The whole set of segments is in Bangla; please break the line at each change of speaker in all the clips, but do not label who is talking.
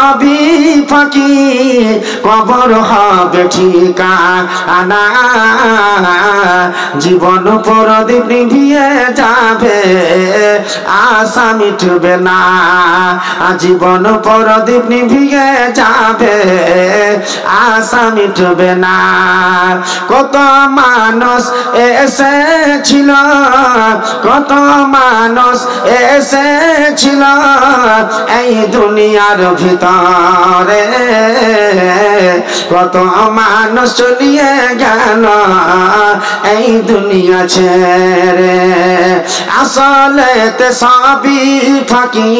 সবই ফাঁকি, কবর হবে ঠিকানা। জীবন প্রদীপ নিভিয়ে যাবে, আশা মিটবে না। জীবন প্রদীপ নিভিয়ে যাবে, আশা মিটবে না। কত মানুষ এসেছিল, কত মানুষ এসেছিল এই দুনিয়ার ভিতরে, কত মানুষ চলিয়ে গেল এই দুনিয়া ছেড়ে। আসলেতে সবই ফাঁকি,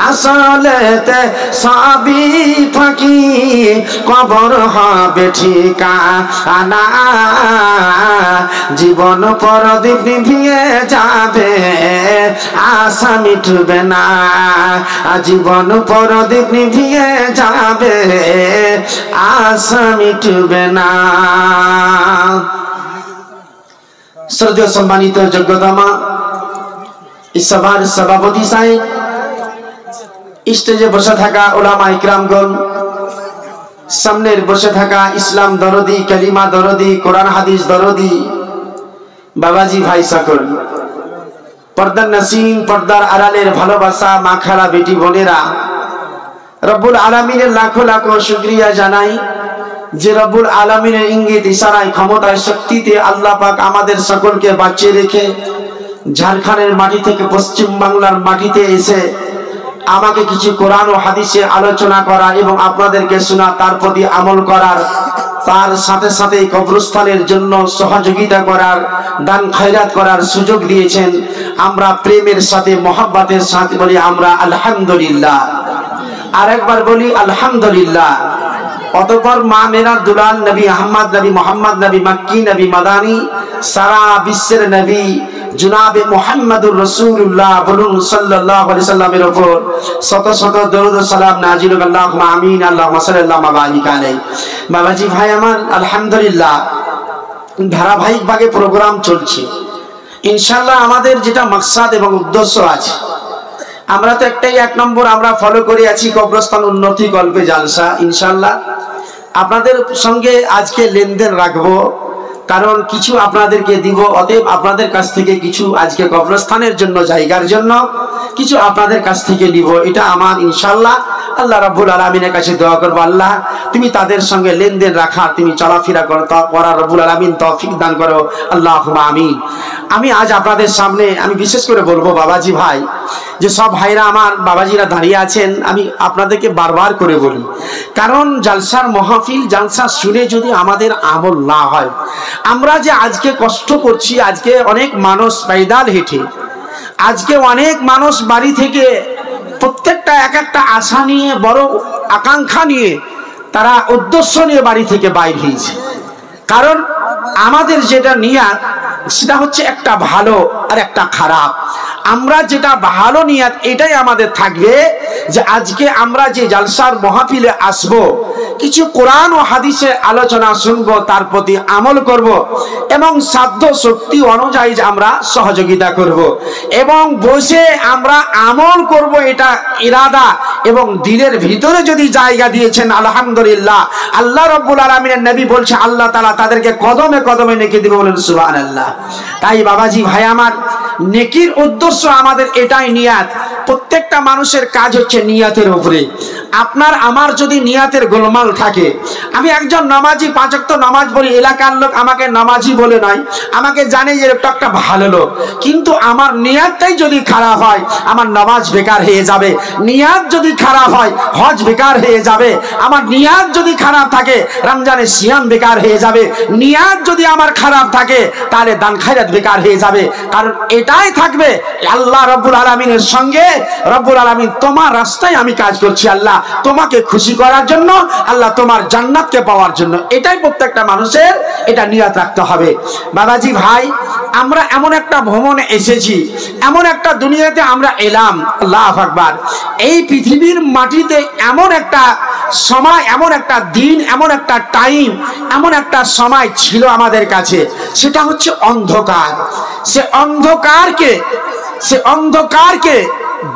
আসলেতে সবই ফাঁকি, কবর হবে ঠিকানা। জীবন প্রদীপ নিভিয়ে যাবে, আশা মিটবে না। জীবন প্রদীপ নিভিয়ে যাবে, আশা মিটবে না। শ্রদ্ধেয় সম্মানিত যোগ্যতমা সভার সভাপতি সাহেব, স্টেজে বসে থাকা ওলামা ইকরামগণ, সামনের বসে থাকা ইসলাম দরদি, কালিমা দরদি, কোরআন হাদিস দরদি বাবাজি ভাই সকল, পর্দার নাসিম, পর্দার আড়ালের ভালোবাসা মা খালা বেটি বোনেরা, রব্বুল আলামিনের লাখো লাখো শুকরিয়া জানাই যে রব্বুল আলামিনের ইঙ্গিত ইশারায় ক্ষমতায় শক্তিতে আল্লাহ পাক আমাদের সকলকে বাঁচিয়ে রেখে ঝাড়খণ্ডের মাটি থেকে পশ্চিম বাংলার মাটিতে এসে আমাকে কিছু কোরআন ও হাদিসে আলোচনা করা এবং আপনাদেরকে শোনা, তার প্রতি আমল করার, তার সাথে সাথে কবরস্থানের জন্য সহযোগিতা করার, দান খয়রাত করার সুযোগ দিয়েছেন। আমরা প্রেমের সাথে মহব্বতের সাথে বলি আমরা আলহামদুলিল্লাহ। আরেকবার বলি আলহামদুলিল্লাহ। অতঃপর মা মেনার দুলাল নবী আহমদ, নবী মোহাম্মদ, নবী মক্কি, নবী মাদানী, সারা বিশ্বের নবী জনাবে মুহাম্মদুর রাসূলুল্লাহ বলুন সাল্লাল্লাহু আলাইহি সাল্লামের উপর শত শত দরুদ ও সালাম নাজিল হোক। আল্লাহুম্মা আমিন। আল্লাহুম্মা সাল্লাল্লাহু বারিক আলাইহি। বাবাজি ভাই আমার, আলহামদুলিল্লাহ ধারাবাহিকভাবে প্রোগ্রাম চলছে। ইনশাআল্লাহ আমাদের যেটা মাকসাদ এবং উদ্দেশ্য আছে, আমরা তো একটাই, এক নম্বর আমরা ফলো করে আছি কবরস্থান উন্নতি কল্পে জালসা। ইনশাআল্লাহ আপনাদের সঙ্গে আজকে লেনদেন রাখবো, কারণ কিছু আপনাদেরকে দিব। অতএব আপনাদের কাছ থেকে কিছু আজকে কবরস্থানের জন্য, জায়গার জন্য কিছু আপনাদের কাছ থেকে নিব। এটা আমার ইনশাআল্লাহ আল্লাহ রাব্বুল আলামিনের কাছে দোয়া করব, আল্লাহ তুমি তাদের সঙ্গে লেনদেন রাখা, তুমি চলাফেরা করা রব্বুল আলামিন তৌফিক দান করো, আল্লাহুম্মা আমিন। আমি আজ আপনাদের সামনে আমি বিশেষ করে বলবো বাবাজি ভাই, যে সব ভাইরা আমার বাবাজিরা দাঁড়িয়ে আছেন, আমি আপনাদেরকে বারবার করে বলি, কারণ জালসার মাহফিল, জালসা শুনে যদি আমাদের আমল না হয়, আমরা যে আজকে কষ্ট করছি, আজকে অনেক মানুষ পায়দাল হেঁটে, আজকে অনেক মানুষ বাড়ি থেকে প্রত্যেকটা এক একটা আশা নিয়ে, বড় আকাঙ্ক্ষা নিয়ে, তারা উদ্দেশ্য নিয়ে বাড়ি থেকে বাইর হয়েছে। কারণ আমাদের যেটা নিয়াত সেটা হচ্ছে একটা ভালো আর একটা খারাপ। আমরা যেটা ভালো নিয়াত এটাই আমাদের থাকবে, যে আজকে আমরা যে জালসার মাহফিলে আসব, কিছু কোরআন ও হাদিসের আলোচনা শুনবো, তার প্রতি আমল করব এবং সাধ্য শক্তি অনুযায়ী আমরা সহযোগিতা করব এবং বসে আমরা আমল করব, এটা ইরাদা এবং দিলের ভিতরে যদি জায়গা দিয়েছেন আলহামদুলিল্লাহ। আল্লাহ রাব্বুল আলামিনের নবী বলছে আল্লাহ তাআলা তাদেরকে কদমে কদমে নেকি দিবে, বলেন সুবহানাল্লাহ। তাই বাবাজি ভাই আমার, নেকির উদ্দেশ্য আমাদের এটাই নিয়াত। প্রত্যেকটা মানুষের কাজ হচ্ছে নিয়াতের উপরে। আপনার আমার যদি নিয়াতের গোলমাল থাকে, আমি একজন নামাজি, 5 ওয়াক্ত নামাজ পড়ি, এলাকার লোক আমাকে নামাজি বলে নয়, আমাকে জানে যে এটা একটা ভালো লোক, কিন্তু আমার নিয়াতটাই যদি খারাপ হয়, আমার নামাজ বেকার হয়ে যাবে। নিয়াত যদি খারাপ হয়, হজ বেকার হয়ে যাবে। আমার নিয়াত যদি খারাপ থাকে, রমজানের সিয়াম বেকার হয়ে যাবে। নিয়াত যদি আমার খারাপ থাকে, তাহলে দান খায়রাত বেকার হয়ে যাবে। কারণ এটাই থাকবে আল্লাহ রাব্বুল আলামিনের সঙ্গে, রব্বুল আলামিন তোমার রাস্তায় আমি কাজ করছি, আল্লাহ তোমাকে খুশি করার জন্য, আল্লাহ তোমার জান্নাতকে পাওয়ার জন্য। এটাই প্রত্যেকটা মানুষের এটা নিয়াত রাখতে হবে। বাবাজি ভাই, আমরা এমন একটা ভ্রমণে এসেছি, এমন একটা দুনিয়াতে আমরা এলাম, আল্লাহু আকবার। এই পৃথিবীর মাটিতে এমন একটা সময়, এমন একটা দিন, এমন একটা টাইম, এমন একটা সময় ছিল আমাদের কাছে, সেটা হচ্ছে অন্ধকার। সে অন্ধকারকে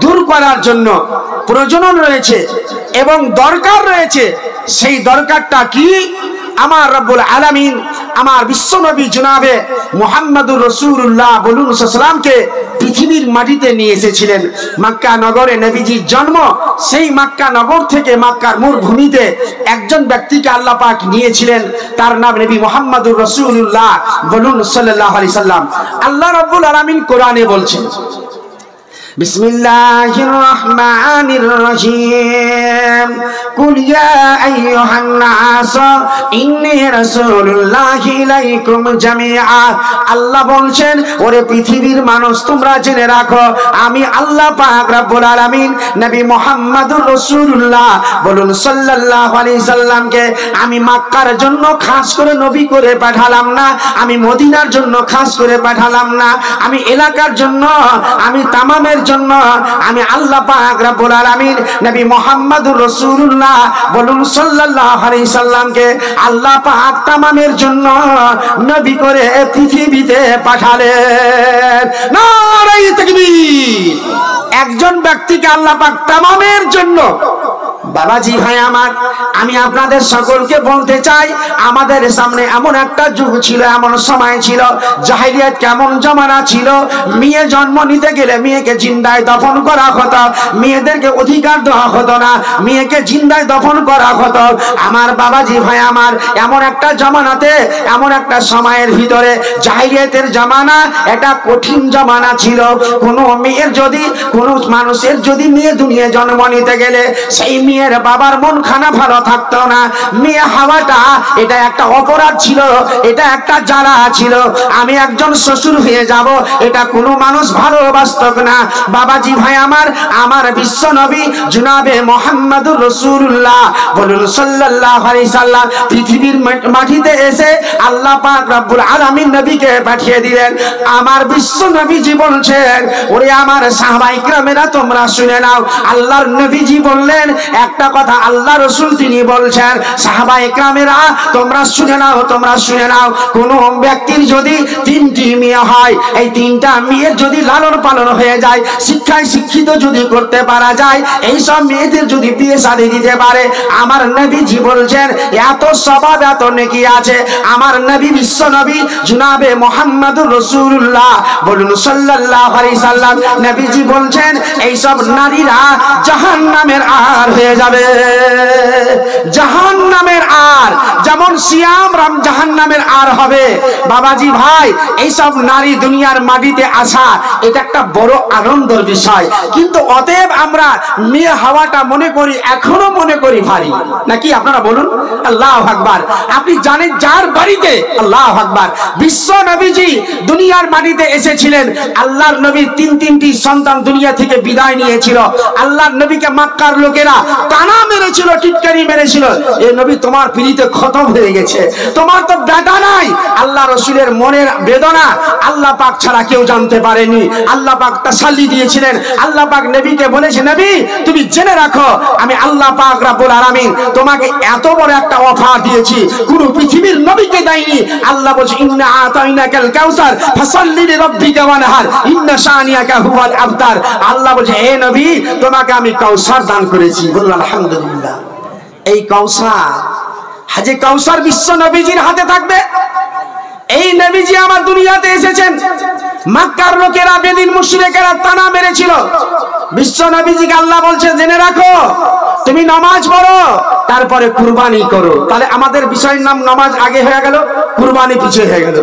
দূর করার জন্য প্রয়োজন রয়েছে এবং দরকার রয়েছে। সেই দরকারটা কি? আমার রব্বুল আলামিন আমার বিশ্বনবী জনাবে মুহাম্মদুর রাসূলুল্লাহ বলুন সাল্লামকে পৃথিবীর মাটিতে নিয়ে এসেছিলেন। মক্কা নগরে নবীজির জন্ম। সেই মক্কা নগর থেকে মক্কার মরুভূমিতে একজন ব্যক্তিকে আল্লাহ পাক নিয়েছিলেন, তার নাম নবী মুহাম্মদুর রাসূলুল্লাহ বলুন সাল্লাল্লাহু আলাইহি সাল্লাম। আল্লাহ রাব্বুল আলামিন কোরআনে বলছেন, বিসমিল্লাহির রহমানির রহিম, কুল ইয়া আইয়ুহান নাস ইন্নী রাসূলুল্লাহি ইলাইকুম জামিআ। আল্লাহ বলছেন, ওরে পৃথিবীর মানুষ তোমরা জেনে রাখো, আমি আল্লাহ পাক রব্বুল আলামিন নবী মুহাম্মদুর রাসূলুল্লাহ বলুন সাল্লাল্লাহু আলাইহি সাল্লামকে আমি মক্কার জন্য খাস করে নবী করে পাঠালাম না, আমি মদিনার জন্য খাস করে পাঠালাম না, আমি এলাকার জন্য, আমি তামামের জন্য, আমি আল্লাহ পাক রব্বুল আলামিন নবী মুহাম্মদুর রাসূলুল্লাহ বলুন সাল্লাল্লাহু আলাইহি সাল্লামকে আল্লাহ পাক তামামের জন্য নবী করে পৃথিবীতে পাঠালেন। নারে তাকবীর! একজন ব্যক্তিকে আল্লাহ পাক তামামের জন্য। বাবাজি ভাই আমার, আমি আপনাদের সকলকে বলতে চাই, আমাদের সামনে এমন একটা যুগ ছিল, এমন সময় ছিল, জাহেলিয়াত কেমন জমানা ছিল। মেয়ে জন্ম নিতে গেলে মেয়েকে জিন্দায় দফন করা হতো, মেয়েদেরকে অধিকার দেওয়া হতো না, মেয়েকে জিন্দায় দফন করা হতো। আমার বাবাজি ভাই আমার, এমন একটা জমানাতে, এমন একটা সময়ের ভিতরে, জাহেলিয়াতের জমানা, এটা কঠিন জমানা ছিল। কোনো মেয়ের যদি, কোনো মানুষের যদি মেয়ে দুনিয়া জন্ম নিতে গেলে সেই মেয়ের বাবার মন খানা ভালো থাকতো না। মেয়ে হওয়াটা এটা একটা অপরাধ ছিল, এটা একটা জ্বালা ছিল। আমি একজন শ্বশুর হয়ে যাব, এটা কোনো মানুষ ভালোবাসত না। বাবাজি ভাই আমার, আমার বিশ্ব নবী জনাবে মুহাম্মদুর রাসূলুল্লাহ বলুন সাল্লাল্লাহু আলাইহি সাল্লাম পৃথিবীর মাটিতে এসে আল্লাহ পাক রব্বুল আলামিন নবীকে পাঠিয়ে দিলেন। আমার বিশ্ব নবীজি বলছেন, ওরে আমার সাহাবায়ে কিরামেরা তোমরা শুনে নাও। আল্লাহর নবীজি বললেন একটা কথা, আল্লাহ রাসূল তিনি বলছেন, সাহাবায়ে কিরামেরা তোমরা শুনে নাও, তোমরা শুনে নাও। কোন ব্যক্তির যদি তিনটি মেয়ে হয়, এই তিনটা মেয়ের যদি লালন পালন হয়ে যায়, শিক্ষায় শিক্ষিত যদি করতে পারা যায়, এই সব মেয়েদের যদি বিয়ে শাদী দিতে পারে, আমার নবীজি বলছেন এত সওয়াব, এত নেকি আছে। আমার নবী বিশ্ব নবী জনাবে মুহাম্মদুর রাসূলুল্লাহ বলুন সাল্লাল্লাহু আলাইহি সাল্লাম নবীজি বলছেন এই সব নারীরা জাহান্নামের আর হয়ে যাবে, জাহান্নামের আর। যেমন সিয়াম রাম জাহান্নামের আর হবে। বাবাজি ভাই, এই সব নারী দুনিয়ার মাটিতে আসা এটা একটা বড় আনন্দের বিষয়, কিন্তু অতএব আমরা মেয়ে হওয়াটা মনে করি, এখনো মনে করি ভারী, নাকি আপনারা বলুন? আল্লাহু আকবার। আপনি জানেন যার বাড়িতে, আল্লাহু আকবার, বিশ্ব নবীজি দুনিয়ার মাটিতে এসেছিলেন, আল্লাহর নবী তিনটি সন্তান দুনিয়া থেকে বিদায় নিয়েছিল। আল্লাহর নবীকে মক্কার লোকেরা টানা মেরেছিল, টিটকারি মেরেছিল, এ নবী তোমার পিড়িতে খতম হয়ে গেছে, তোমার তো বেটা নাই। আল্লাহ রাসূলের মনের বেদনা আল্লাহ পাক ছাড়া কেউ জানতে পারেনি। আল্লাহ পাক তাসাল্লি দিয়েছিলেন। আল্লাহ পাক নবীকে বলেছে, নবী তুমি জেনে রাখো, আমি আল্লাহ পাক রব্বুল আলামিন তোমাকে এত বড় একটা অফার দিয়েছি, কোন পৃথিবীর নবীকে দেয়নি। আল্লাহ বলছে, ইন্না আতাইনাকাল কাউসার ফাসাল্লি লিরাব্বিকা ওয়ানহার ইন্না শানিয়াকা হুয়াল আবতার। আল্লাহ বলছে, হে নবী তোমাকে আমি কাউসার দান করেছি। বলুন আলহামদুলিল্লাহ। এই কাউসার, হাজে কাউসার বিশ্ব নবীজির হাতে থাকবে। এই নবীজি আমার দুনিয়াতে এসেছেন, মক্কার লোকেরা, বেদিন মুশরিকেরা তানা মেরেছিল। বিশ্ব নবীজিকে আল্লাহ বলছে, জেনে রাখো তুমি নামাজ পড়ো, তারপরে কুরবানি করো। তাহলে আমাদের বিষয়ের নাম নামাজ আগে হয়ে গেল, কুরবানি পিছিয়ে হয়ে গেল।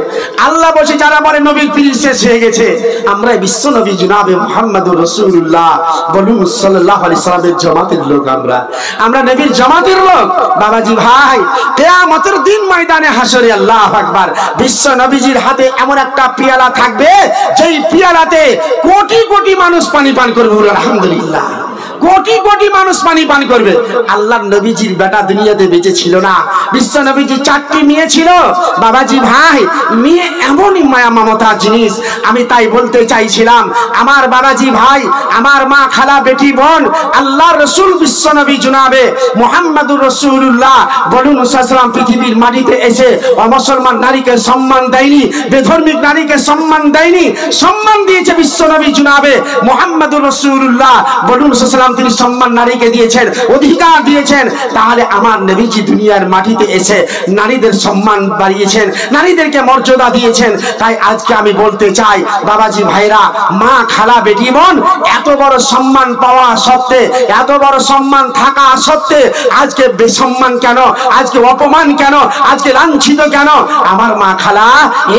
আল্লাহ বলছে যারা বলে নবীর পীর শেষ হয়ে গেছে, আমরা বিশ্ব নবী জনাবে মুহাম্মদুর রাসূলুল্লাহ বলুন সাল্লাল্লাহু আলাইহি সাল্লামের জামাতের লোক, আমরা নবীর জামাতের লোক। বাবাজি ভাই, কিয়ামতের দিন ময়দানে হাসরে আল্লাহু আকবার বিশ্ব নবীজির হাতে এমন একটা পিয়ালা থাকবে, যেই পিয়ালাতে কোটি কোটি মানুষ পানি পান করবে। আলহামদুলিল্লাহ। কোটি কোটি মানুষ পানি পান করবে। আল্লাহর নবীজির বেটা দুনিয়াতে বেঁচে ছিল না। বিশ্ব নবীজি 4টি মেয়ে ছিল। বাবাজি ভাই, মেয়ে এমনই মায়া মমতার জিনিস। আমি তাই বলতে চাইছিলাম আমার বাবাজি ভাই, আমার মা, খালা, বেটি, বোন, আল্লাহর রাসূল বিশ্ব নবী জনাবে মুহাম্মদুর রাসূলুল্লাহ বলুন সাল্লাল্লাহু পৃথিবীর মাটিতে এসে অমুসলমান নারীকে সম্মান দেয়নি, বেধর্মিক নারীকে সম্মান দেয়নি, সম্মান দিয়েছে বিশ্ব নবী জনাবে মুহাম্মদুর রাসূলুল্লাহ বলুন সাল্লাল্লাহু তিনি সম্মান নারীকে দিয়েছেন, অধিকার দিয়েছেন। তাহলে আমার নবীজি দুনিয়ার মাটিতে এসে নারীদের সম্মান বাড়িয়েছেন, নারীদেরকে মর্যাদা দিয়েছেন। তাই আজকে আমি বলতে চাই বাবাজি ভাইরা, মা, খালা, বেটি, বোন, এত বড় সম্মান পাওয়া সত্ত্বে, এত বড় সম্মান থাকা সত্ত্বে আজকে বেসম্মান কেন, আজকে অপমান কেন, আজকে লাঞ্ছিত কেন? আমার মা, খালা,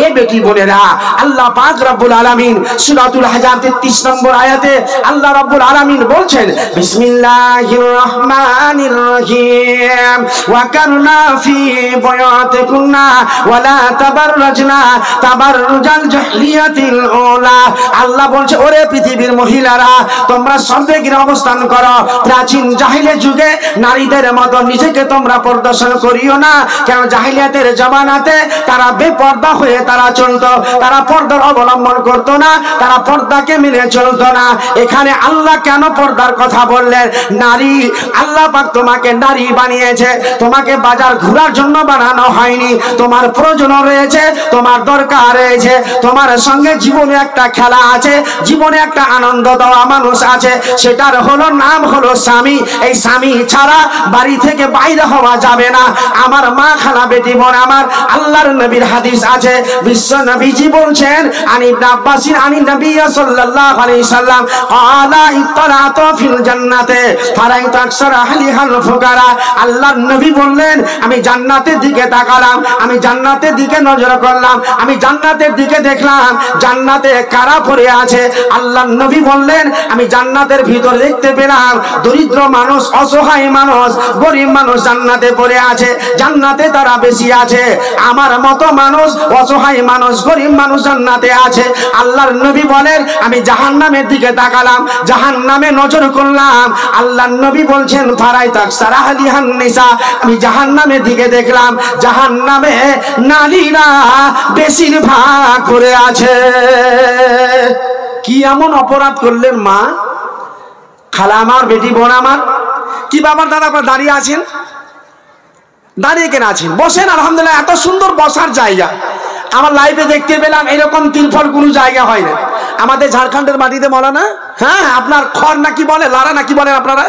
এ বেটি বোনেরা, আল্লাহ পাক রব্বুল আলামিন সূরাতুল হাজার 33 নম্বর আয়াতে আল্লাহ রব্বুল আলামিন বলছেন, বিসমিল্লাহির রহমানির রহিম, ওয়া কারনা ফি বুয়ুতিকুন্না ওয়া লা তাবাররাজনা তাবাররুজাল জাহলিয়াতিল উলা। আল্লাহ বলছে, ওরে পৃথিবীর মহিলারা, তোমরা সর্বগ্রে অবস্থান করো। প্রাচীন জাহিলিয়াত যুগে নারীদের মতো নিজেকে তোমরা প্রদর্শন করিও না। কেন? জাহিলিয়াতের জামানাতে তারা বেপর্দা হয়ে তারা চলতো, তারা পর্দার অবলম্বন করতো না, তারা পর্দাকে মেনে চলতো না। এখানে আল্লাহ কেন পর্দার কথা বললেন? নারী, আল্লাহ পাক তোমাকে নারী বানিয়েছে, তোমাকে বাজার ঘোরার জন্য বানানো হয়নি। তোমার প্রয়োজন রয়েছে, তোমার দরকার রয়েছে, তোমার সঙ্গে জীবনে একটা খেলা আছে, জীবনে একটা আনন্দ দেওয়া মানুষ আছে, সেটার হলো নাম হলো স্বামী। এই স্বামী ছাড়া বাড়ি থেকে বাইরে হওয়া যাবে না। আমার মা, খালা, বেটি, বোন আমার, আল্লাহর নবীর হাদিস আছে, বিশ্ব নবীজি বলছেন, আন ইবনে আব্বাসিন আন নবী সাল্লাল্লাহু আলাইহি সাল্লাম ক্বালা ইত্তালাতু ফিল জান্নাতে ফারাইতু আকসার আহলিহাল ফুকারা। আল্লাহর নবী বললেন, আমি জান্নাতের দিকে তাকালাম, আমি জান্নাতের দিকে নজর করলাম, আমি জান্নাতের দিকে দেখলাম জান্নাতে কারা পড়ে আছে। আল্লাহর নবী বললেন, আমি জান্নাতের ভিতর দেখতে পেলাম দরিদ্র মানুষ, অসহায় মানুষ, গরিব মানুষ জান্নাতে পড়ে আছে, জান্নাতে তারা বেশি আছে। আমার মতো মানুষ, অসহায় মানুষ, গরিব মানুষ জান্নাতে আছে। আল্লাহর নবী বলেন, আমি জাহান্নামের দিকে তাকালাম, জাহান্নামে নজর করলাম। আল্লাহর নবী বলছেন, ফারাইতু আকসার আহলিহান নিসা, আমি জাহান্নামের দিকে দেখলাম জাহান্নামে নারীরা বেশিরভাগ করে আছে। কি এমন অপরাধ করলেন মা, খালা আমার, বেটি, বোন আমার? কি বাবার দাদা, আপনারা দাঁড়িয়ে আছেন? দাঁড়িয়ে কেন আছেন? বসেন। আলহামদুলিল্লাহ, এত সুন্দর বসার জায়গা আমার লাইফে দেখতে পেলাম। এরকম তিরফল কোনো জায়গা হয় না আমাদের ঝাড়খণ্ডের মাটিতে। মৌলানা, হ্যাঁ, আপনার খড় নাকি বলে, লারা নাকি বলেন আপনারা,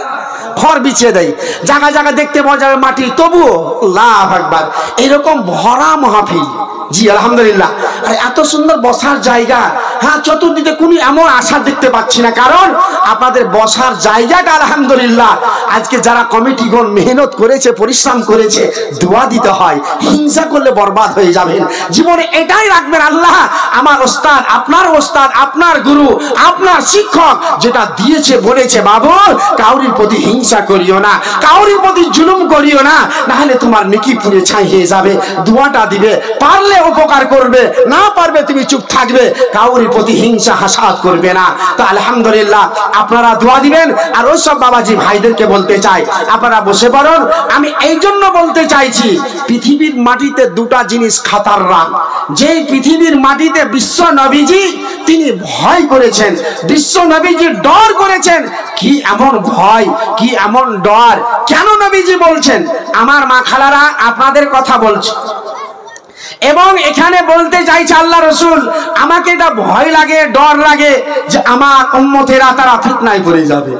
খড় বিছিয়ে দেয় জায়গা জায়গা, দেখতে পাওয়া যাবে মাটি, তবুও আল্লাহু আকবার এরকম ভরা মাহফিল। জি আলহামদুলিল্লাহ। আর এত সুন্দর বসার জায়গা, হ্যাঁ, চতুর্দিকে কোনো এমন আশা দেখতে পাচ্ছি না, কারণ আপনাদের বসার জায়গাটা আলহামদুলিল্লাহ। আজকে যারা কমিটিগণ মেহনত করেছে, পরিশ্রম করেছে, দোয়া দিতে হয়। হিংসা করলে বরবাদ হয়ে যাবেন। জীবনে এটাই রাখবেন, আল্লাহ আমার ওস্তাদ, আপনার ওস্তাদ, আপনার গুরু, আপনার শিক্ষক যেটা দিয়েছে বলেছে, বাবু কাউরির প্রতি হিংসা করিও না, কাউরির প্রতি জুলুম করিও না, না হলে তোমার নেকি পুড়ে ছাই হয়ে যাবে। দোয়াটা দিবে, পারলে উপকার করবে, না পারবে তুমি চুপ থাকবে, কাউরির প্রতি হিংসা হাসাদ করবে না। তো আলহামদুলিল্লাহ আপনারা দোয়া দিবেন। আর ওই সব বাবাজি ভাইদেরকে বলতে চাই, আপনারা বসে পড়ুন। আমি এই জন্য বলতে চাইছি, পৃথিবীর মাটিতে দুটা জিনিস খাতারনাক। যে পৃথিবীর মাটিতে বিশ্ব নবীজি তিনি ভয় করেছেন, বিশ্ব নবীজি ডর করেছেন। কি এমন ভয়, কি এমন ডর, কেন নবীজি বলছেন? আমার মা, খালারা আপনাদের কথা বলছে, এবং এখানে বলতে চাইছে আল্লাহ রসুল, আমাকে এটা ভয় লাগে, ডর লাগে যে আমার উম্মতেরা তারা ফিতনায় পড়ে যাবে।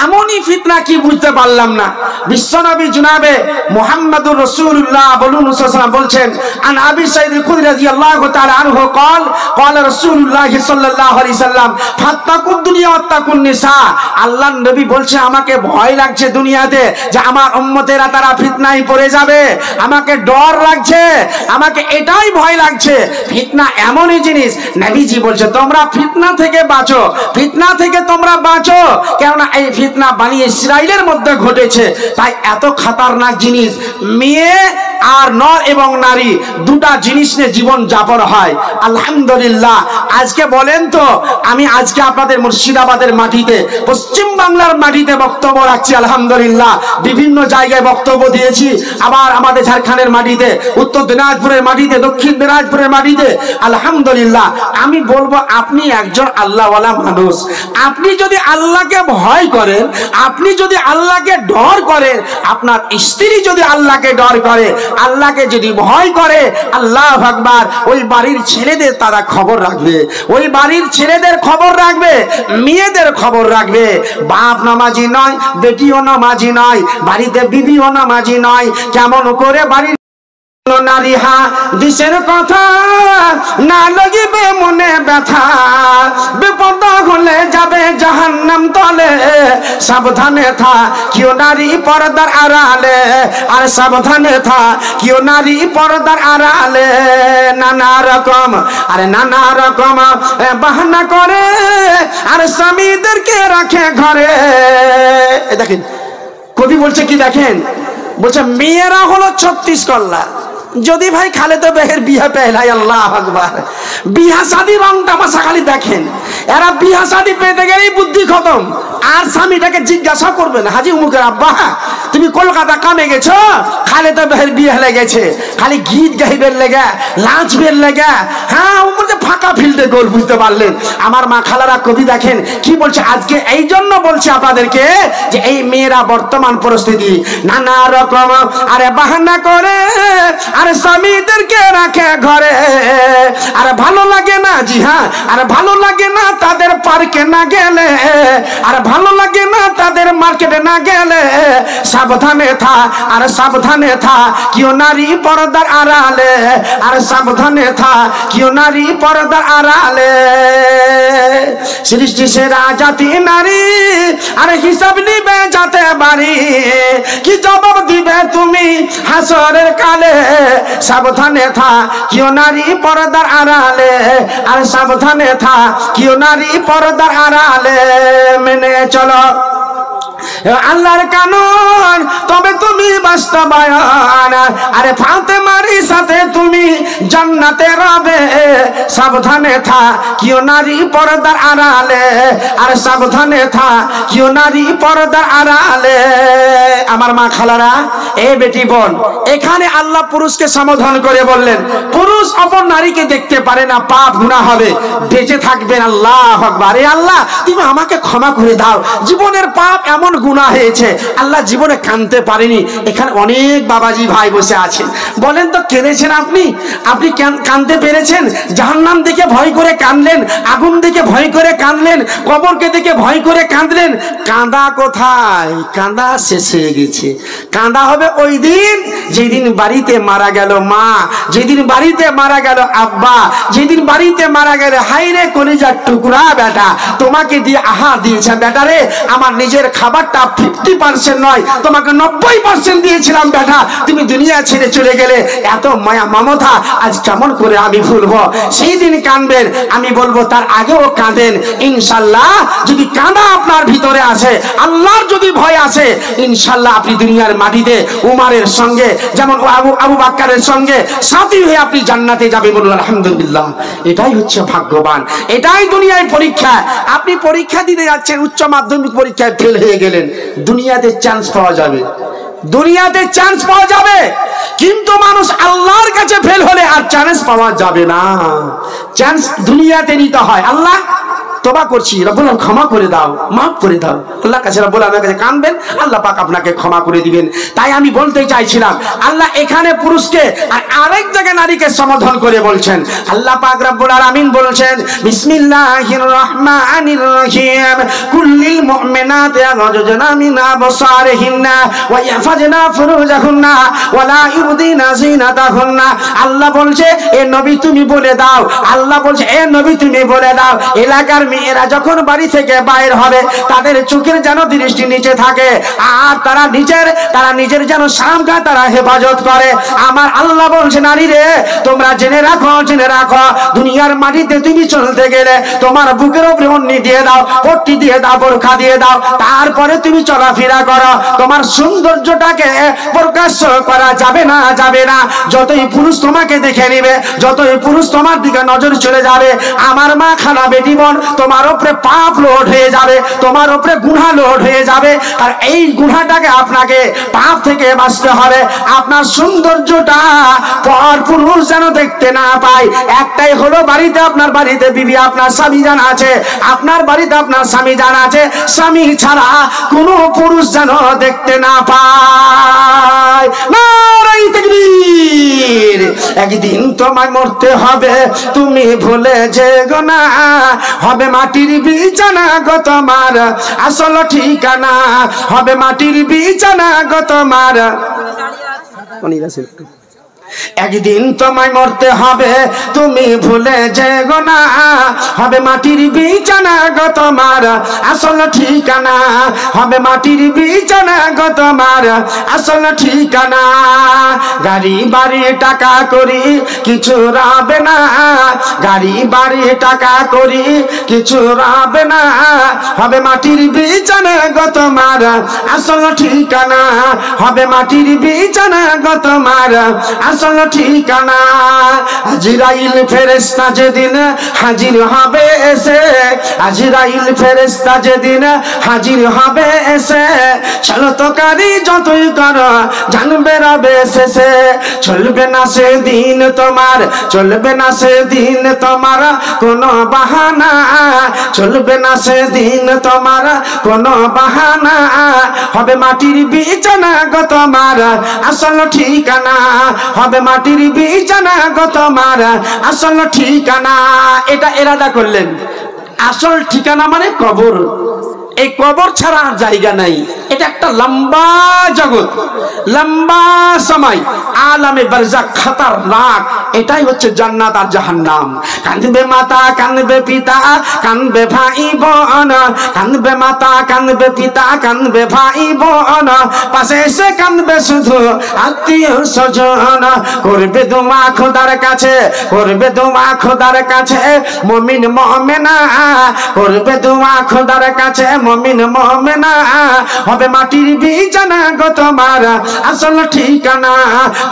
এমনই ফিতনা কি বুঝতে পারলাম না। বিশ্বনবী জনাবে মুহাম্মদুর রাসূলুল্লাহ বলুন সাল্লাল্লাহু বলছেন, আন আবি সাঈদ আল-খুদরি রাদিয়াল্লাহু তাআলা আনহু قال قال রাসূলুল্লাহ সাল্লাল্লাহু আলাইহি সাল্লাম ফাত্তাকুদ দুনিয়া ওয়াত্তাকুন নিসা। আল্লাহর নবী বলছে, আমাকে ভয় লাগছে দুনিয়াতে যে আমার উম্মতেরা তারা ফিতনায় পড়ে যাবে, আমাকে ডর লাগছে, আমাকে এটাই ভয় লাগছে। ফিতনা এমনই জিনিস, নবীজি বলছে তোমরা ফিতনা থেকে বাঁচো, ফিতনা থেকে তোমরা বাঁচো, কেননা এই ফিতনা বানি ইসরাইলের মধ্যে ঘটেছে। তাই এত খাতারনাক জিনিস। মেয়ে আর নর এবং নারী দুটা জিনিস নিয়ে জীবন যাপন হয়। আলহামদুলিল্লাহ, আজকে বলেন তো, আমি আজকে আপনাদের মুর্শিদাবাদের মাটিতে, পশ্চিম বাংলার মাটিতে বক্তব্য রাখছি। আলহামদুলিল্লাহ, বিভিন্ন জায়গায় বক্তব্য দিয়েছি, আবার আমাদের ঝাড়খণ্ডের মাটিতে, উত্তর দিনাজপুরের মাটিতে, দক্ষিণ দিনাজপুরের মাটিতে। আলহামদুলিল্লাহ, আমি বলবো আপনি একজন আল্লাহওয়ালা মানুষ। আপনি যদি আল্লাহকে ভয় করেন, আপনি যদি আল্লাহকে ডর করেন, আপনার স্ত্রী যদি আল্লাহকে ডর করে, আল্লাহকে যদি ভয় করে, আল্লাহু আকবার, ওই বাড়ির ছেলেদের তারা খবর রাখবে, ওই বাড়ির ছেলেদের খবর রাখবে, মেয়েদের খবর রাখবে। বাপ নামাজি নয়, বেটিও নামাজি নয়, বাড়িতে বিবিও নামাজি নয়, কেমন করে বাড়ির নারী হা দিশের কথা না লাগিবে মনে ব্যথা, বিপদ হলে যাবে জাহান্নাম তলে, সাবধানে থা কেউ নারী পর্দার আড়ালে, আর সাবধানে থা কেউ নারী পর্দার আড়ালে। নানা রকম বাহানা করে আর স্বামীদেরকে রাখে ঘরে। দেখেন কবি বলছে কি, দেখেন বলছে মেয়েরা হলো 36 কল্লা। যদি ভাই খালেদা বেহের বিয়া পেলাই, আল্লাহ আকবার, বিয়া শাদী রং তামাশা খালি দেখেন। এরা বিয়া শাদী পেতে গেলেই বুদ্ধি খতম। আর স্বামীটাকে জিজ্ঞাসা করবেন, হাজি উমুকের আব্বা তুমি কলকাতা কামে গেছো, খালেদা বেহের বিয়া লেগেছে, খালি গীত গাইবের লেগে, নাচবের লেগে। হ্যাঁ, উমুকে ফাঁকা ফিল্ডে গোল, বুঝতে পারলেন? আমার মা খালারা কবি দেখেন কি বলছে। আজকে এই জন্য বলছি আপনাদেরকে যে এই মেয়েরা বর্তমান পরিস্থিতি নানা রকম আরে বাহানা করে আর স্বামীদেরকে রাখে ঘরে। আর ভালো লাগে না, জি হ্যাঁ, আর ভালো লাগে না তাদের পার্কে না গেলে, আর ভালো লাগে না তাদের মার্কেটে না গেলে। সাবধানে থা আর সাবধানে থা কেউ নারী পর্দার আড়ালে, আর সাবধানে থা কেউ নারী পর্দার আড়ালে। সৃষ্টি সেরা জাতি নারী, আর হিসাব নিবে যাতে বাড়ি, কি জবাব দিবে তুমি হাসরের কালে। সাবধানে থা কেউ নারী পর্দার আড়ালে, আর সাবধানে থা কেউ নারী পর্দার আড়ালে। মেনে চলো আল্লাহর কানুন, তবে তুমি বাস্তবায়ন, আরে ফাতেমার সাথে তুমি জান্নাতে রবে। সাবধানে থা কেউ নারী পর্দার আড়ালে, আর সাবধানে থা কেউ নারী পর্দার আড়ালে। আমার মা খালারা, এ বেটি বোন, এখানে আল্লাহ পুরুষকে সমাধান করে বললেন, পুরুষ অপর নারীকে দেখতে পারে না, পাপ গুনাহ হবে, বেঁচে থাকবেন। আল্লাহু আকবার। এ আল্লাহ তুমি আমাকে ক্ষমা করে দাও, জীবনের পাপ এমন গুনাহ হয়েছে, আল্লাহ জীবনে কাঁদতে পারেনি। এখানে অনেক বাবাজি ভাই বসে আছেন, বলেন তো কেঁদেছেন আপনি? আপনি কাঁদতে পেরেছেন? জাহান্নাম দেখে ভয় করে কাঁদলেন, আগুন দেখে ভয় করে কাঁদলেন, কবরকে দেখে ভয় করে কাঁদলেন। কাঁদা কোথায়? কাঁদা শেষ হয়ে গেছে। কাঁদা হবে ওই দিন যেদিন বাড়িতে মারা গেল মা, যেদিন বাড়িতে মারা গেল আব্বা, যেদিন বাড়িতে মারা গেল হাইরে কলিজার টুকরা বেটা, তোমাকে দিয়ে আহার দিয়েছে বেটা রে, আমার নিজের খাবারটা 50% নয়, তোমাকে 90% দিয়েছিলাম বেটা, তুমি দুনিয়া ছেড়ে চলে গেলে, এত মায়া মমতা আজ কেমন করে আমি ভুলবো? সেই দিন কাঁদবেন। আমি বলবো তার আগেও কাঁদেন। ইনশাল্লাহ যদি কাঁদা আপনার ভিতরে আসে, আল্লাহর যদি ভয় আসে, ইনশাল্লাহ আপনি দুনিয়ার মাটিতে উমারের সঙ্গে, যেমন আবু বাক্কারের সঙ্গে সাথী হয়ে আপনি জান্নাতে যাবে। বলুন আলহামদুলিল্লাহ। এটাই হচ্ছে ভাগ্যবান, এটাই দুনিয়ায় পরীক্ষা। আপনি পরীক্ষা দিতে যাচ্ছেন, উচ্চ মাধ্যমিক পরীক্ষায় ফেল হয়ে গেলেন, দুনিয়াতে চান্স পাওয়া যাবে, দুনিয়াতে চান্স পাওয়া যাবে, কিন্তু মানুষ আল্লাহর কাছে ফেল হলে আর চান্স পাওয়া যাবে না। চান্স দুনিয়াতে নিতে হয়। আল্লাহ তওবা করছি, রব্বুল আলামিন ক্ষমা করে দাও, মাফ করে দাও। আল্লাহ কাছে রব্বুল আলামিনের কাছে কাঁদবেন, আল্লাহ পাক আপনাকে ক্ষমা করে দিবেন। তাই আমি বলতে চাইছিলাম, আল্লাহ এখানে পুরুষকে আর আরেক জায়গায় নারীকে সমাধান করে বলছেন। আল্লাহ পাক রব্বুল আলামিন বলছেন, বিসমিল্লাহির রহমানির রহিম, কুল্লিল মুমিনাতি ইয়াগযুজনা মিন আবসারিহিন্না ওয়া ইয়াহফাজনা ফুরুজাহুন্না ওয়া লা ইউবদিনা যিনাতাহুন্না। আল্লাহ বলছে, এ নবী তুমি বলে দাও, আল্লাহ বলছে এ নবী তুমি বলে দাও, এলাকার মেয়েরা যখন বাড়ি থেকে বাইর হবে তাদের চোখের যেন দৃষ্টি নিচে থাকে, আর তারা নিজের যেন সামগা তারা হেফাজত করে। আমার আল্লাহ বলছে নারী রে তোমরা জেনে রাখো দুনিয়ার মাটিতে তুমি চলতে গেলে তোমার বুকের উপরে ওড়নি দিয়ে দাও, পট্টি দিয়ে দাও, বোরখা দিয়ে দাও, তারপরে তুমি চলাফেরা করো। তোমার সৌন্দর্যটাকে প্রকাশ করা যাবে না। যতই পুরুষ তোমাকে দেখে নিবে, যতই পুরুষ তোমার দিকে নজর চলে যাবে, আমার মা খানা বেটি বোন তোমার উপরে পাপ লোড হয়ে যাবে, তোমার উপরে গুনাহ লোড হয়ে যাবে। আর এই গুনাহটাকে আপনাকে পাপ থেকে বাঁচতে হবে। আপনার সৌন্দর্যটা পর পুরুষ যেন দেখতে না পায়। একটাই হলো বাড়িতে, আপনার বাড়িতে বিবি আপনার স্বামী জান আছে, আপনার বাড়িতে আপনার স্বামী জান আছে, স্বামী ছাড়া কোনো পুরুষ যেন দেখতে না পায়। নারায়ে তাকবীর। একদিন তোমায় মরতে হবে, তুমি ভুলে যেও না, হবে মাটির বিছানা গো তোমার আসল ঠিকানা, হবে মাটির বিছানা গো তোমার। একদিন তোমায় মরতে হবে, তুমি ভুলে যেও না, হবে মাটির বিছানা গো তোমার আসল ঠিকানা, হবে মাটির বিছানা গো তোমার আসল ঠিকানা। গাড়ি বাড়ি টাকা করি কিছু রাবে না, গাড়ি বাড়ি টাকা করি কিছু রাবে না, হবে মাটির বিছানা গো তোমার আসল ঠিকানা, হবে মাটির বিছানা গো তোমার আসল ঠিকানা। আজরাইল ফেরেশতা যেদিন হাজির হবে এসে, আজরাইল ফেরেশতা যেদিন হাজির হবে এসে, চলতকারী যতই করো জানবে রবে শেষে। চলবে না সেদিন তোমার, চলবে না সেদিন তোমার কোনো বাহানা, চলবে না সেদিন তোমার কোনো বাহানা, হবে মাটির বিছানা গো তোমার আসল ঠিকানা, হবে মাটির বিছানা গো তোমার আসল ঠিকানা। এটা এরাদা করলেন। আসল ঠিকানা মানে কবর। এই কবর ছাড়া আর জায়গা নাই। এটা একটা লম্বা জগৎ, লম্বা সময়, আলামে বারজাখ খতরনাক। এটাই হচ্ছে জান্নাত আর জাহান্নাম। কাঁদবে মাতা, কাঁদবে পিতা, কাঁদবে ভাই বোন, কাঁদবে মাতা, কাঁদবে পিতা, কাঁদবে ভাই বোন, পাশে এসে কাঁদবে শুধু আত্মীয় স্বজন। করবে দোয়া খোদার কাছে, করবে দোয়া খোদার কাছে মুমিন মুমিনা, করবে দোয়া খোদার কাছে মুমিন মুমিনা, হবে মাটির বিছানা গো তোমার আসল ঠিকানা,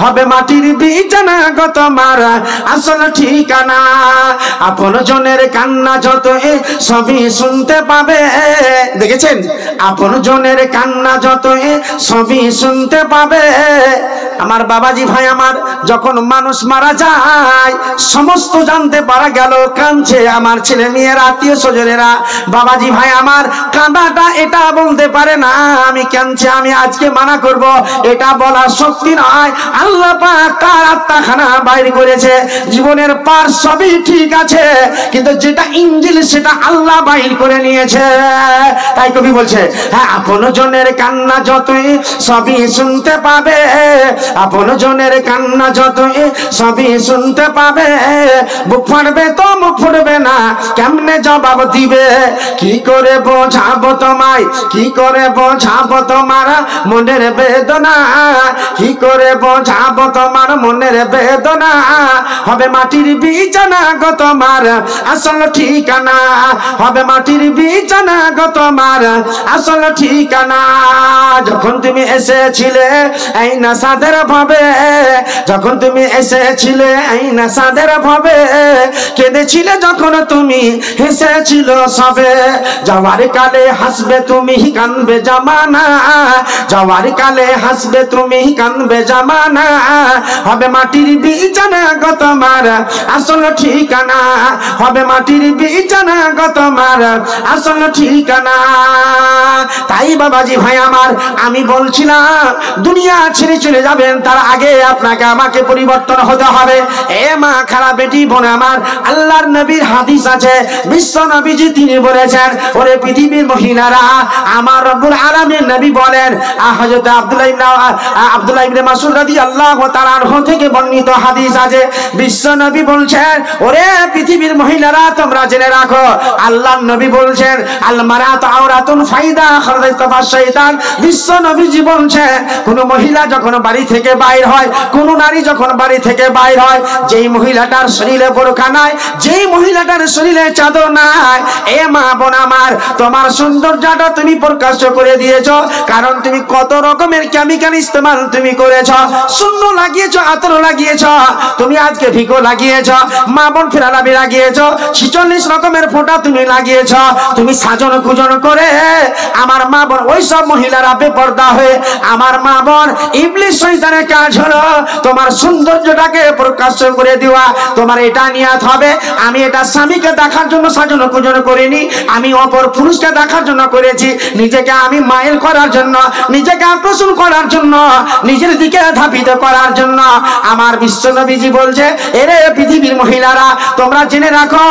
হবে মাটির বিছানা গো তোমার আসল ঠিকানা। আপন জনের কান্না যত সবই শুনতে পাবে, দেখেছেন? আপন জনের কান্না যত সবই শুনতে পাবে। আমার বাবাজি ভাই আমার, যখন মানুষ মারা যায় সমস্ত জানতে পারা গেল, কাঁদছে আমার ছেলে মেয়ের আত্মীয় স্বজনেরা। বাবাজি ভাই আমার, কাঁদাটা এটা বলতে পারে না আমি কাঁদছি, আমি আজকে মানা করব, এটা বলার শক্তি নয়। আল্লাহ পাক তার আত্মাখানা বাইর করেছে। জীবনের পার সবই ঠিক আছে, কিন্তু যেটা ইঞ্জিল সেটা আল্লাহ বাইর করে নিয়েছে। তাই কবি বলছে, হ্যাঁ আপন জনের কান্না যতই সবই শুনতে পাবে, আপন জনের কান্না যতই সবই শুনতে পাবে। বুক ফাটবে তো মুখ ফুটবে না, কেমনে জবাব দিবে? কি করে বোঝাবো তোমায়, কি করে বোঝাবো তোমার মনের বেদনা, কি করে বোঝাবো তোমার মনের বেদনা, হবে মাটির বিছানা গো তোমার আসল ঠিকানা, হবে মাটির বিছানা গো তোমার আসল ঠিকানা। যখন তুমি এসেছিলে এই নেশাদের ভাবে, যখন তুমি এসেছিলে এই নেশাদের ভাবে, কেঁদেছিলে যখন তুমি হেসেছিল সবে। যাওয়ার কালে হাসবে তুমি কানবে জামানা, যাওয়ার কালে হাসবে তুমি কানবে জামানা, হবে মাটির বিছানা গো তোমার আসল ঠিকানা, হবে মাটির বিছানা গো তোমার আসল ঠিকানা। তাই বাবাজি ভাই আমার, আমি বলছিলাম দুনিয়া ছেড়ে চলে যাবে পারবেন তার আগে আপনাকে আমাকে পরিবর্তন হতে হবে। এ মা খারাপ বেটি বোন আমার, আল্লাহর নবীর হাদিস আছে, বিশ্ব নবীজি তিনি বলেছেন, ওরে পৃথিবীর মহিলারা, আমার রব্বুল আলামিন নবী বলেন, হযরত আব্দুল্লাহ ইবনে মাসউদ রাদিয়াল্লাহু তাআলা আনহু থেকে বর্ণিত হাদিস আছে, বিশ্ব নবী বলছেন, ওরে পৃথিবীর মহিলারা তোমরা জেনে রাখো, আল্লাহর নবী বলছেন, আল মারাতু আওরাতুন ফাইদা খারাজাত শাইতান। বিশ্ব নবীজি বলছেন, কোন মহিলা যখন বাড়ি থেকে বাইর হয়, কোন নারী যখন বাড়ি থেকে বাইর হয়, যেই মহিলাটার শরীরে বোরকা নাই, যেই মহিলাটার শরীরে চাদর নাই, এ মা বোন আমার, তোমার সৌন্দর্যটা তুমি প্রকাশ করে দিয়েছো, কারণ তুমি কত রকমের কেমিক্যাল ইস্তেমাল তুমি করেছো, শূন্য লাগিয়েছো, আতর লাগিয়েছো, তুমি আজকে ভিকো লাগিয়েছো, মা বোন ফেরালাবি লাগিয়েছো, 46 রকমের ফোঁটা তুমি লাগিয়েছো, তুমি সাজন কুজন করে আমার মা বোন, ওই সব মহিলারা বেপরদা হয়ে, আমার মা বোন, ইবলিস শয়তানের কাজ হলো তোমার সৌন্দর্যটাকে প্রকাশ করে দেওয়া। তোমার এটা নিয়ত হবে, আমি এটা স্বামীকে দেখার জন্য সাজন কুজন করিনি, আমি অপর পুরুষকে দেখার জন্য করেছি, নিজেকে আমি মাইল করার জন্য, নিজেকে আকর্ষণ করার জন্য, নিজের দিকে ধাবিত করার জন্য। আমার বিশ্ব নবীজি বলছে, এরে পৃথিবীর মহিলারা তোমরা জেনে রাখো,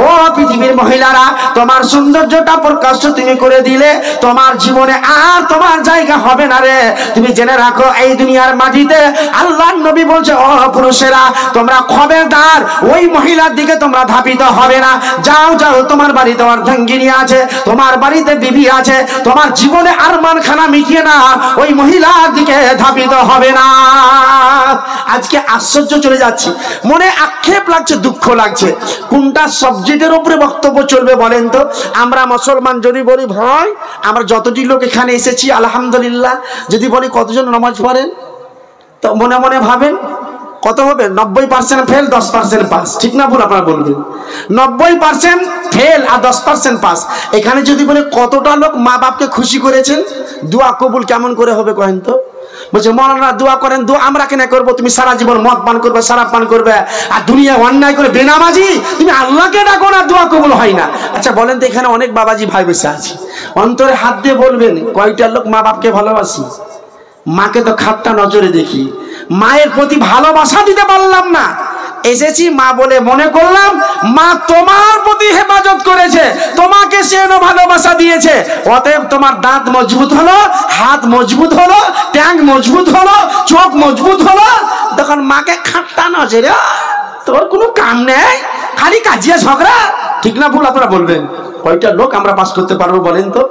ও পৃথিবীর মহিলারা, তোমার সৌন্দর্যটা প্রকাশ তুমি করে দিলে তোমার জীবনে আর তোমার জায়গা হবে না রে। তুমি জেনে রাখো, এই দুনিয়ার মাটিতে আল্লাহর নবী বলছে, ও পুরুষেরা তোমরা খবরদার ওই মহিলার দিকে তোমরা ধাবিত হবে না। যাও যাও, তোমার বাড়িতে অর্ধাঙ্গিনী আছে, তোমার বাড়িতে বিবি আছে, তোমার জীবনে আরমান খানা মিটিয়ে না, ওই মহিলার দিকে ধাবিত হবে না। আজকে আশ্চর্য চলে যাচ্ছি, মনে আক্ষেপ লাগছে, দুঃখ লাগছে, কোনটা সাবজেক্টের উপরে বক্তব্য চলবে বলেন তো? আমরা মুসলমান যদি বলি ভাই আমরা যতটি লোক এখানে এসেছি আলহামদুলিল্লাহ, যদি বলি কতজন নামাজ পড়েন, তো মনে মনে ভাবেন কত হবে? 90% ফেল, 10% পাস, ঠিক না ভুল? আপনারা বলবেন 90% ফেল আর 10% পাস। এখানে যদি বলে কতটা লোক মা বাপকে খুশি করেছেন, দোয়া কবুল কেমন করে হবে কহেন তো? বলছে মৌলানা দোয়া করেন, দোয়া আমরা কেন করবো? তুমি সারা জীবন মদ পান করবে, সারা পান করবে, আর দুনিয়া অন্যায় করে বেনামাজি, তুমি আল্লাহকে ডাকো না, দোয়া কবুল হয় না। আচ্ছা বলেন তো, এখানে অনেক বাবাজি ভাই বসে আছে, অন্তরে হাত দিয়ে বলবেন কয়টা লোক মা বাপকে ভালোবাসি? মাকে তো খাট্টা নজরে দেখি, মায়ের প্রতি ভালোবাসা দিতে পারলাম না, এসেছি মা বলে মনে করলাম মা তোমার প্রতি হেফাজত করেছে, তোমাকে সে ভালোবাসা দিয়েছে, অতএব তোমার দাঁত মজবুত হলো, হাত মজবুত হলো, ট্যাঙ্ক মজবুত হলো, চোখ মজবুত হলো। তখন মাকে খাট্টা নজরে, তোর কোনো কাম নেই, খালি কাজিয়া ঝগড়া, ঠিক না ভুল? আপনারা বলবেন কয়টা লোক আমরা পাস করতে পারবো বলেন তো?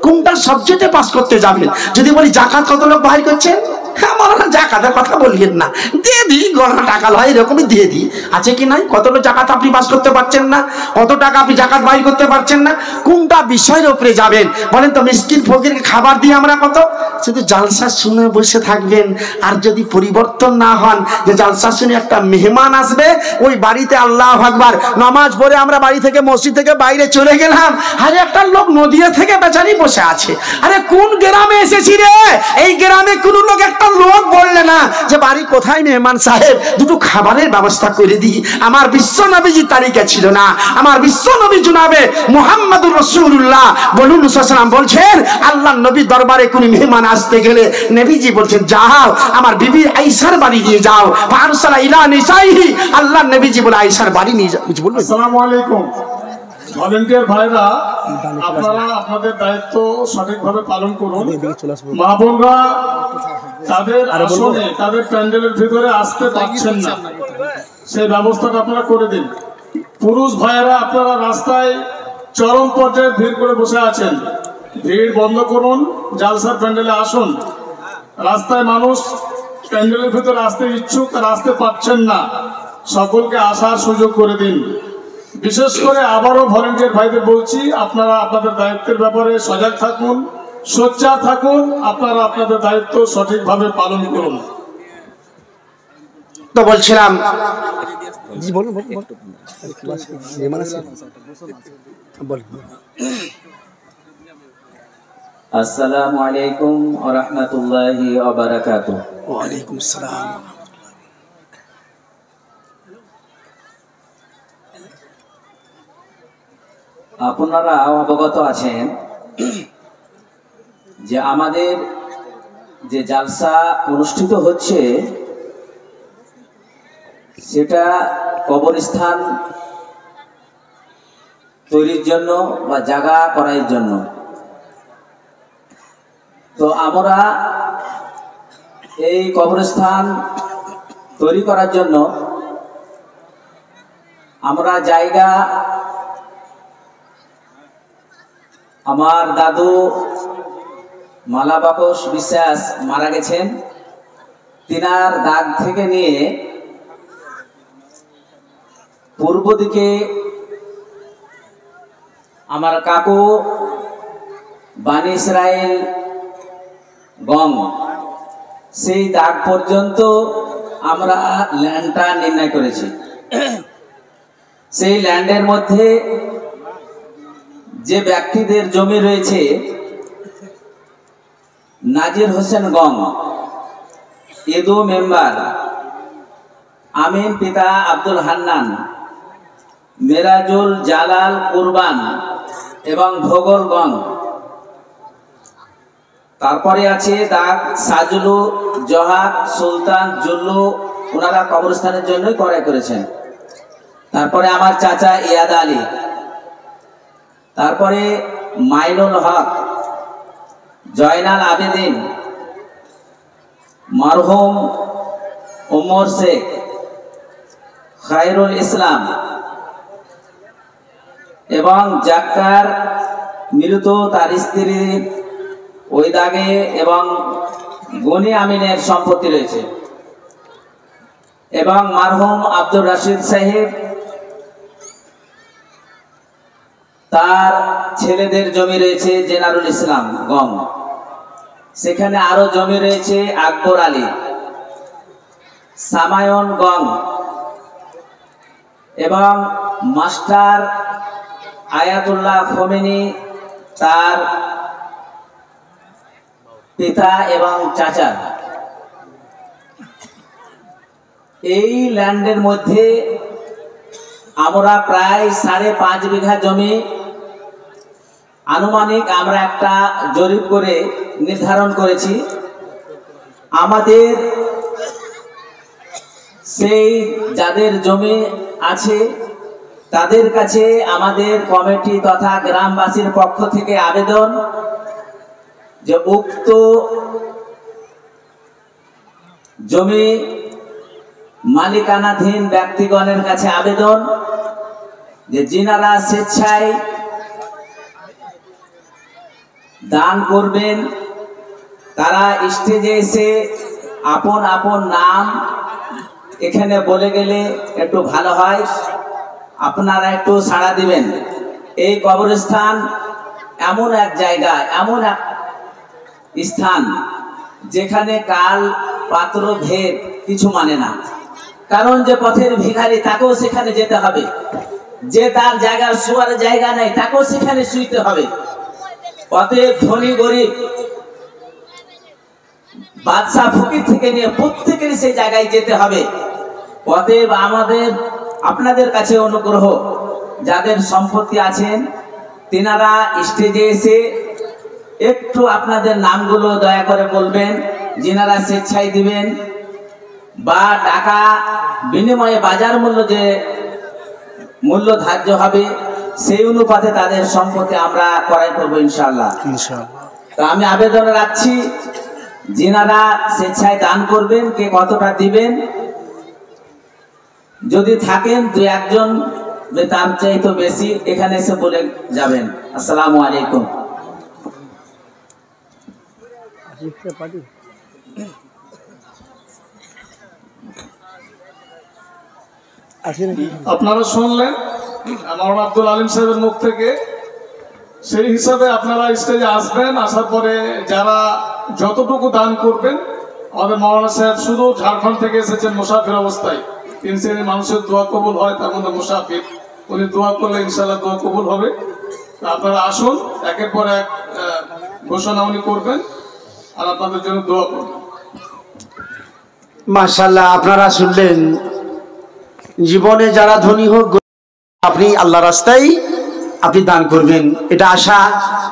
কোনটা সাবজেক্টে পাস করতে যাবেন? যদি বলি জাকাত কত লোক বাহির করছেন, হ্যাঁ মৌলানা জাকাতের কথা বললেন না, দিয়ে দিই, গণনা টাকা লয় এরকমই দিয়ে দিই, আছে কি নাই? কত লোক জাকাত আপনি পাস করতে পারছেন না, কত টাকা আপনি জাকাত বাহির করতে পারছেন না? কোনটা বিষয়ের উপরে যাবেন বলেন তো? মিসকিন ফকিরকে খাবার দিয়ে আমরা কত, শুধু জালসা শুনে বসে থাকবেন, আর যদি পরিবর্তন না হন, যে জালসা শুনে একটা মেহমান আসবে, ওই বাড়িতে আল্লাহু আকবার নামাজ পড়ে আমরা বাড়ি থেকে মসজিদ থেকে বাইরে চলে গেলাম, আরে একটা লোক নদিয়া থেকে বেচারি বসে আছে, আরে কোন গ্রামে এসেছি রে, এই গ্রামে কোন লোক একটা লোক বললে না যে বাড়ি কোথায় মেহমান সাহেব, দুটো খাবারের ব্যবস্থা করে দিই। আমার বিশ্ব নবীজি তালিকা ছিল না, আমার বিশ্ব নবী জনাবে মুহাম্মদুর রাসূলুল্লাহ বলুন সাল্লাম বলছেন, আল্লাহর নবী দরবারে কোন মেহমান আসতে গেলে নবীজি বলছেন, যাও আমার বিবি আয়েশার বাড়ি দিয়ে যাও, ফারসালা ইলা নিসাইহি, আল্লাহর নবীজি বলে আয়েশার বাড়ি নিয়ে যাও। বলবেন
আসসালামু আলাইকুম ভলেন্টিয়ার ভাইরা, আপনারা আপনাদের দায়িত্ব সঠিকভাবে পালন করুন। মা বোনরা তাদের আসনে, তাদের প্যান্ডেলের ভিতরে আসতে পারছেন না, সেই ব্যবস্থাটা আপনারা করে দিন। পুরুষ ভাইয়েরা আপনারা রাস্তায় চরম পর্যায়ে ভিড় করে বসে আছেন, ভিড় বন্ধ করুন, জালসার প্যান্ডেলে আসুন। রাস্তায় মানুষ প্যান্ডেলের ভিতরে আসতে ইচ্ছুক আর আসতে পারছেন না, সকলকে আসার সুযোগ করে দিন। বিশেষ করে আবারও ভলেন্টিয়ার ভাইদের বলছি, আপনারা আপনাদের দায়িত্বের ব্যাপারে সজাগ থাকুন, সোচ্চার থাকুন, আপনারা আপনাদের দায়িত্ব সঠিকভাবে পালন করুন।
তো বলছিলাম
আসসালামু আলাইকুম ওয়া রাহমাতুল্লাহি ওয়া বারাকাতুহু।
ওয়া আলাইকুম আসসালাম।
আপনারা অবগত আছেন যে আমাদের যে জালসা অনুষ্ঠিত হচ্ছে সেটা কবরস্থান তৈরির জন্য বা জায়গা করার জন্য। তো আমরা এই কবরস্থান তৈরি করার জন্য আমরা জায়গা আমার দাদু মালাবাকস বিশ্বাস মারা গেছেন, তিনার দাগ থেকে নিয়ে পূর্ব দিকে আমার কাকু বানি ইসরায়েল গং, সেই দাগ পর্যন্ত আমরা ল্যান্ডটা নির্ণয় করেছি। সেই ল্যান্ডের মধ্যে যে ব্যক্তিদের জমি রয়েছে, নাজির হোসেন গং এদু মেম্বার, আমিন পিতা আব্দুল হান্নান, মেরাজুল জালাল কুরবান এবং ভোগল গং। তারপরে আছে দাগ সাজুলু, জহাদ, সুলতান, জুল্লু, ওনারা কবরস্থানের জন্যই ক্রয় করেছেন। তারপরে আমার চাচা ইয়াদ আলী, তারপরে মাইনুল হক, জয়নাল আবেদিন, মারহুম ওমর শেখ, খায়রুল ইসলাম এবং জাক্কার মৃত তার স্ত্রী ওই দাগে এবং গনি আমিনের সম্পত্তি রয়েছে এবং মারহুম আব্দুর রাশিদ সাহেব তার ছেলেদের জমি রয়েছে, জেনারুল ইসলাম গং, সেখানে আরো জমি রয়েছে আকবর আলী, সামায়ন গং এবং মাস্টার আয়াতুল্লাহ খোমেনি তার পিতা এবং চাচা। এই ল্যান্ডের মধ্যে আমরা প্রায় 5.5 বিঘা জমি আনুমানিক আমরা একটা জরিপ করে নির্ধারণ করেছি। আমাদের সেই যাদের জমি আছে তাদের কাছে আমাদের কমিটি তথা গ্রামবাসীর পক্ষ থেকে আবেদন যে উক্ত জমি মালিকানাধীন ব্যক্তিগণের কাছে আবেদন যে যিনারা স্বেচ্ছায় দান করবেন তারা স্টেজে এসে আপন আপন নাম এখানে বলে গেলে একটু ভালো হয়, আপনারা একটু সাড়া দিবেন। এই কবরস্থান এমন এক জায়গা, এমন এক স্থান যেখানে কাল পাত্র ভেদ কিছু মানে না। কারণ যে পথের ভিখারি তাকেও সেখানে যেতে হবে, যে তার জায়গার শোয়ার জায়গা নেই তাকেও সেখানে শুইতে হবে। অতএব ধনী গরিব বাদশা ফকির থেকে নিয়ে প্রত্যেকেরই সেই জায়গায় যেতে হবে। অতএব আমাদের আপনাদের কাছে অনুগ্রহ, যাদের সম্পত্তি আছেন তিনারা স্টেজে এসে একটু আপনাদের নামগুলো দয়া করে বলবেন, যিনারা স্বেচ্ছায় দিবেন বা টাকা বিনিময়ে বাজার মূল্য যে মূল্য ধার্য হবে সেই অনুপাতে তাদের সম্পত্তি আমরা ক্রয় করবো ইনশাআল্লাহ। তো আমি আবেদন রাখছি যিনারা স্বেচ্ছায় দান করবেন কে কতটা দিবেন, যদি থাকেন 2-1 জন তার চাইতে বেশি এখানে এসে বলে যাবেন। আসসালামু আলাইকুম।
আপনারা শুনলেন মাওলানা আব্দুল আলিম সাহেবের মুখ থেকে। সেই হিসাবে আপনারা স্টেজে আসবেন, আসার পরে যারা যতটুকু দান করবেন, আমাদের মাওলানা সাহেব শুধু ঝাড়খণ্ড থেকে এসেছেন মুসাফির অবস্থায়। 3 শ্রেণীর মানুষের দোয়া কবুল হয়, তার মধ্যে মুসাফির, উনি দোয়া করলে ইনশাআল্লাহ দোয়া কবুল হবে। আপনারা আসুন, একের পর এক ঘোষণা উনি করবেন আর আপনাদের জন্য দোয়া করবেন।
মাশাআল্লাহ, আপনারা শুনলেন জীবনে যারা ধনী হোক আপনি আল্লাহ রাস্তায় আপনি দান করবেন, এটা আশা।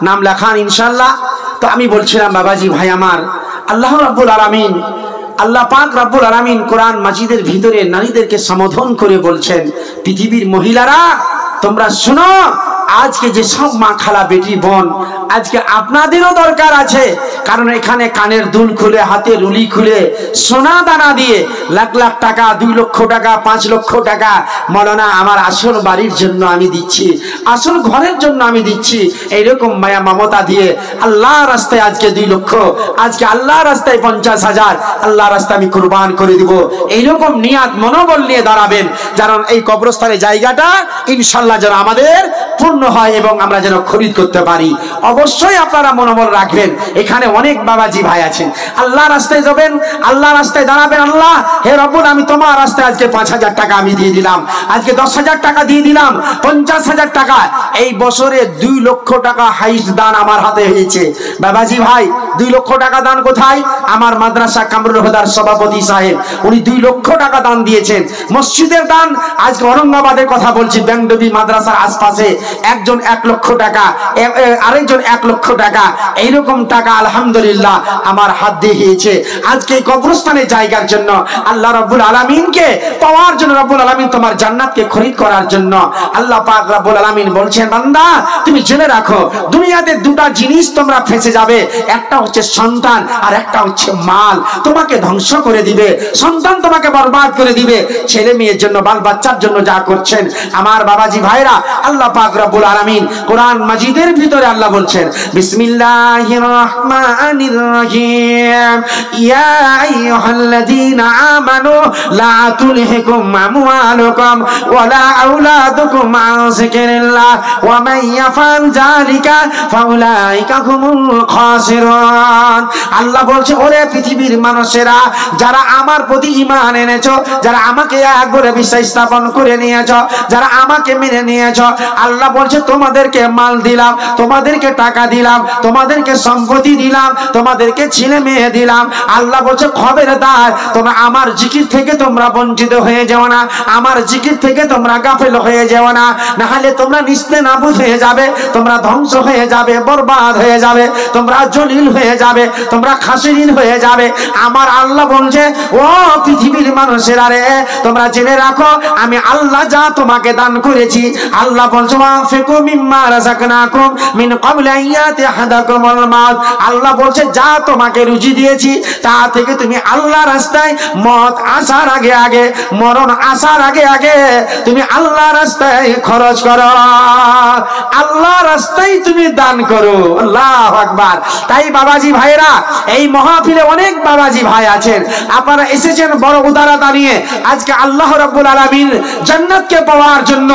নাম লেখান ইনশাআল্লাহ। তো আমি বলছিলাম বাবাজি ভাই আমার, আল্লাহ রাব্বুল আলামিন, আল্লাহ পাক রাব্বুল আলামিন কোরআন মাজিদের ভিতরে নারীদেরকে সম্বোধন করে বলছেন, পৃথিবীর মহিলারা তোমরা শোনো, আজকে যে সব মা খালা বেটি বোন, আজকে আপনাদেরও দরকার আছে। কারণ এখানে কানের দুল খুলে, হাতে রুলি খুলে, সোনা দানা দিয়ে লাখ লাখ টাকা, 2 লক্ষ টাকা, 5 লক্ষ টাকা, মৌলানা আমার আসল বাড়ির জন্য আমি দিচ্ছি, আসল ঘরের জন্য আমি দিচ্ছি, এইরকম মায়া মমতা দিয়ে আল্লাহ রাস্তায় আজকে 2 লক্ষ, আজকে আল্লাহ রাস্তায় 50,000, আল্লাহ রাস্তায় আমি কুরবান করে দিব, এইরকম নিয়াত মনোবল নিয়ে দাঁড়াবেন, কারণ এই কবরস্থানের জায়গাটা ইনশাল্লাহ যেন আমাদের পূর্ণ হয় এবং আমরা যেন খরিদ করতে পারি। অবশ্যই আপনারা মনোবল রাখবেন। এখানে অনেক বাবাজি ভাই আছেন, আল্লাহ রাস্তায় যাবেন, আল্লাহ রাস্তায় দাঁড়াবেন, আল্লাহ হে রব্বুল আমি তোমার রাস্তায় আজকে 5,000 টাকা আমি দিয়ে দিলাম, আজকে 10,000 টাকা দিয়ে দিলাম, 50,000 টাকা। এই বছরে 2 লক্ষ টাকা হাইস্ট দান আমার হাতে হয়েছে। বাবাজি ভাই 2 লক্ষ টাকা দান কোথায়? আমার মাদ্রাসা কামরুল হুদার সভাপতি সাহেব, উনি 2 লক্ষ টাকা দান দিয়েছেন। মসজিদের দান আজকে ঔরঙ্গাবাদের কথা বলছি, ব্যাংকডবি মাদ্রাসার আশপাশে একজন 1 লক্ষ টাকা, আরেকজন 1 লক্ষ টাকা, এইরকম টাকা আলহামদুলিল্লাহ আমার হাত দিয়ে হয়েছে। আজকে কবরস্থানের জায়গার জন্য আল্লাহ রাব্বুল আলামিনকে পাওয়ার জন্য, রাব্বুল আলামিন তোমার জান্নাতকে খরিদ করার জন্য আল্লাহ পাক রাব্বুল আলামিন বলছেন, বান্দা তুমি জেনে রাখো দুনিয়াতে 2টা জিনিস তোমরা ফেঁসে যাবে, একটা হচ্ছে সন্তান আর একটা হচ্ছে মাল। তোমাকে ধ্বংস করে দিবে, সন্তান তোমাকে বরবাদ করে দিবে। ছেলে মেয়ের জন্য, বাল বাচ্চার জন্য যা করছেন আমার বাবাজি ভাইরা, আল্লাহ পাক রব্বুল আলামিন কোরআন মাজিদের ভিতরে আল্লাহ বলছেন, বিসমিল্লাহির রহমানির রহিম, ইয়া আইয়ুহাল্লাযীনা আমানু লা তুলহিকুম আমওয়ালুকুম ওয়ালা আওলাদুকুম আন যিকরিল্লাহ ওয়া মান ইয়াফআল যালিকা ফাউলাইকা হুমুল খাসিরুন। আল্লাহ বলছে, ওরে পৃথিবীর মানুষেরা, যারা আমার প্রতি ঈমান এনেছো, যারা আমাকে একবারে বিশ্বাস স্থাপন করে নিয়েছো, যারা আমাকে মেনে নিয়েছো, আল্লাহ বলছে তোমাদেরকে মাল দিলাম, তোমাদেরকে টাকা দিলাম, তোমাদেরকে সম্পত্তি দিলাম, তোমাদেরকে ছেলে মেয়ে দিলাম। আল্লাহ বলছে খবরদার তোমরা আমার জিকির থেকে তোমরা বঞ্চিত হয়ে যাও না, আমার জিকির থেকে তোমরা গাফেল হয়ে যাও না, না হলে তোমরা নিস্তেনাবুদ হয়ে যাবে, তোমরা ধ্বংস হয়ে যাবে, বরবাদ হয়ে যাবে, তোমরা জলিল হয়ে যাবে, তোমরা খাসিরিন হয়ে যাবে। আমার আল্লাহ বলছে, ও পৃথিবীর মানুষেরা রে, তোমরা জেনে রাখো আমি আল্লাহ যা তোমাকে দান করেছি, আল্লাহ বলছে ওয়ানফিকু মিম্মা রাযাকনাকুম মিন ক্বাবলি আইয়াতি আহাদাকুমুল মাউত। আল্লাহ বলছে যা তোমাকে রুজি দিয়েছি তা থেকে তুমি আল্লাহ রাস্তায় মত আসার আগে আগে, মরণ আসার আগে আগে তুমি আল্লাহ রাস্তায় খরচ করো, আল্লাহ রাস্তায় তুমি দান করো। আল্লাহু আকবার। তাই বাবাজি ভাইরা, এই মাহফিলে অনেক বাবাজি ভাই আছেন, আপনারা এসেছেন বড় উদারতা নিয়ে। আজকে আল্লাহ রাব্বুল আলামিন জান্নাতকে পাওয়ার জন্য,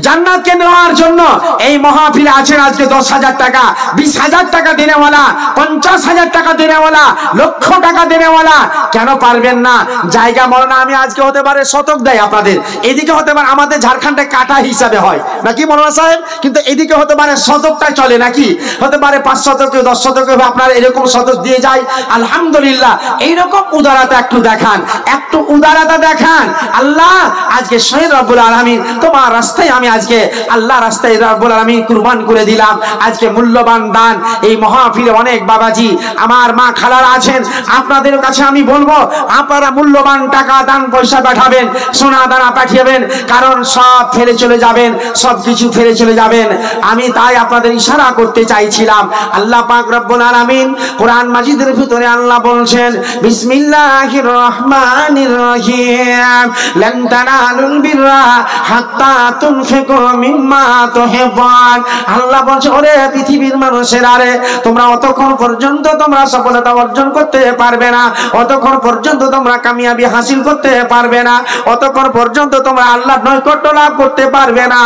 জান্নাতকে নেওয়ার জন্য এই মাহফিলে আছেন। আজকে 10,000 টাকা, 20,000 টাকা দেনেওয়ালা, 50,000 টাকা দেনেওয়ালা, লক্ষ টাকা দেনেওয়ালা, কেন পারবেন না? জায়গা মরনা আমি আজকে হতে পারে শতক দেয় আপনাদের, এদিকে হতে পারে আমাদের ঝাড়খণ্ডে কাটা হিসাবে হয় নাকি মৌলানা সাহেব, কিন্তু এদিকে হতে পারে শতকটাই চলে নাকি, হতে পারে 5 শতক, 10 শতক আপনার এরকম শতক দিয়ে যায়। আলহামদুলিল্লাহ, এইরকম উদারতা একটু দেখান, একটু উদারতা দেখান। আল্লাহ আজকে শহীদ রব্বুল আলামিন তোমার রাস্তায় আমি আজকে আল্লাহ রাস্তায় রব্বুল আলামিন কুরবান করে দিলাম। আজকে মূল্যবান দান এই মাহফিলে অনেক বাবাজি আমার মা খালারা আছেন, আপনাদের কাছে আমি বলবো আপনারা মূল্যবান টাকা দান পয়সা পাঠাবেন, সোনা দানা পাঠিয়েবেন, কারণ সব ফেলে চলে যাবেন, সব কিছু ফেলে চলে যাবেন। আমি তাই আপনাদের ইশারা করতে চাইছিলাম। আল্লাহ পাক রব্বুল আলামিন কোরআন মাজিদের ভিতরে আল্লাহ বলছেন, বিসমিল্লাহির রহমানির রহিম, লান তানালুল বিররা হাত্তা তুনফিকু মিম্মা তুহিব্বুন। আল্লাহ বলছে, ওরে পৃথিবীর মানুষেরা রে, তোমরা অতক্ষণ পর্যন্ত তোমরা সফলতা অর্জন করতে পারবে না, অতক্ষণ পর্যন্ত তোমরা কামিয়াবি হাসিল করতে পারবে না, অতক্ষণ পর্যন্ত তোমরা আল্লাহর নৈকট্য লাভ করতে পারবে না,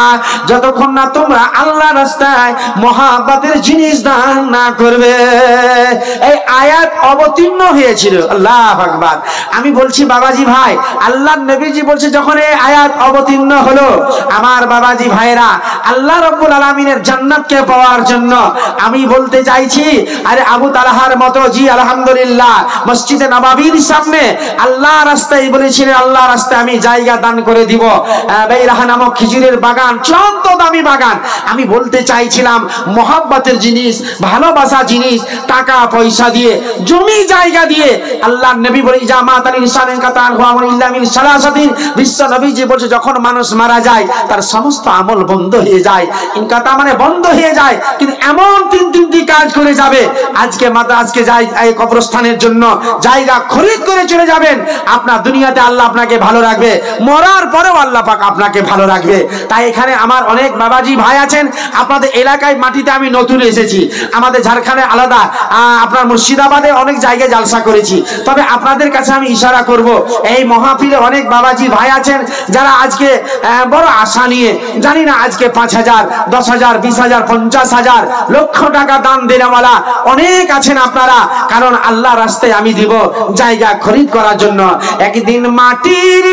যতক্ষণ না তোমরা আল্লাহ রাস্তায় মহাব্বতের জিনিস দান না করবে। এই আয়াত অবতীর্ণ হয়েছিল। আল্লাহু আকবার। আমি বলছি বাবাজি ভাই, আল্লাহর নবীজি বলছে যখন এই আয়াত অবতীর্ণ হলো, আমার বাবাজি ভাইরা, আল্লাহ রাব্বুল আলামিনের জান্নাতকে পাওয়ার জন্য আমি বলতে চাইছি, আরে আবু তালহার মতো, জি আলহামদুলিল্লাহ, মসজিদে নববীর সামনে আল্লাহ রাস্তায় বলেছিলেন, আল্লাহ রাস্তায় আমি জায়গা দান করে দিব। বেইরাহা নামক খিজুরের বাগান, চূড়ান্ত দামি বাগান। আমি বলতে চাইছিলাম, মহব্বতের জিনিস, ভালোবাসা জিনিস, টাকা পয়সা দিয়ে, জমি জায়গা দিয়ে, আল্লাহ নবী বলে জামাত আল ইনসান কাতান হুয়া ইল্লা মিন সালাসাতিন, বিশ্ব নবীজি বলছে যখন মানুষ মারা যায় তার সমস্ত আমল বন্ধ হয়ে যায়। ইনকাতা মানে বন্ধ হয়ে যায়, কিন্তু এমন তিনটি কাজ করে যাবে। আজকে যাই এই কবরস্থানের জন্য জায়গা খরিদ করে চলে যাবেন, আপনার দুনিয়াতে আল্লাহ আপনাকে ভালো রাখবে, মরার পরেও আল্লাহ পাক আপনাকে ভালো রাখবে। তাই এখানে আমার অনেক বাবাজি ভাই আছেন, আপনাদের এলাকায় মাটিতে আমি নতুন এসেছি, আমাদের ঝাড়খণ্ডে আলাদা, আপনার মুর্শিদাবাদে অনেক জায়গায় জালসা করেছি। তবে আপনাদের কাছে আমি ইশারা করব, এই মহাফিলে অনেক বাবাজি ভাই আছেন যারা আজকে বড় আশা নিয়ে, জানি না আজকে 5,000, 10,000, 20,000, 50,000, লক্ষ টাকা দান দেওয়ালা অনেক আছেন আপনারা। কারণ আল্লাহ রাস্তায় আমি দিব জায়গা খরিদ করার জন্য। একদিন মাটির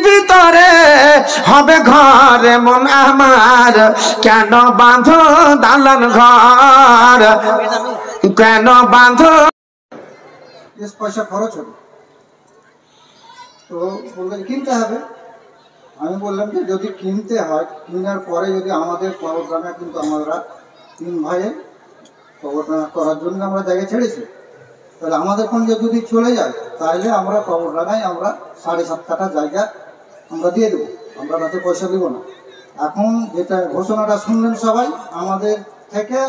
ভিতরে হবে ঘর মন আমার, কেন বাঁধো দালান ঘর, কেন বাঁধো
পয়সা খরচ হবে। তো বললেন কিনতে হবে। আমি বললাম যে যদি কিনতে হয়, কেনার পরে যদি আমাদের কবরডাঙ্গা, কিন্তু আমরা 3 ভাইয়ে কবরডাঙ্গা করার জন্য আমরা জায়গা ছেড়েছি, তাহলে আমাদের কোন যদি চলে যায় তাহলে আমরা কবরডাঙ্গায় আমরা 7.5 কাঠা জায়গা আমরা দিয়ে দেবো, আমরা তাতে পয়সা দেবো না। এখন যেটা ঘোষণাটা শুনলেন সবাই, আমাদের থেকে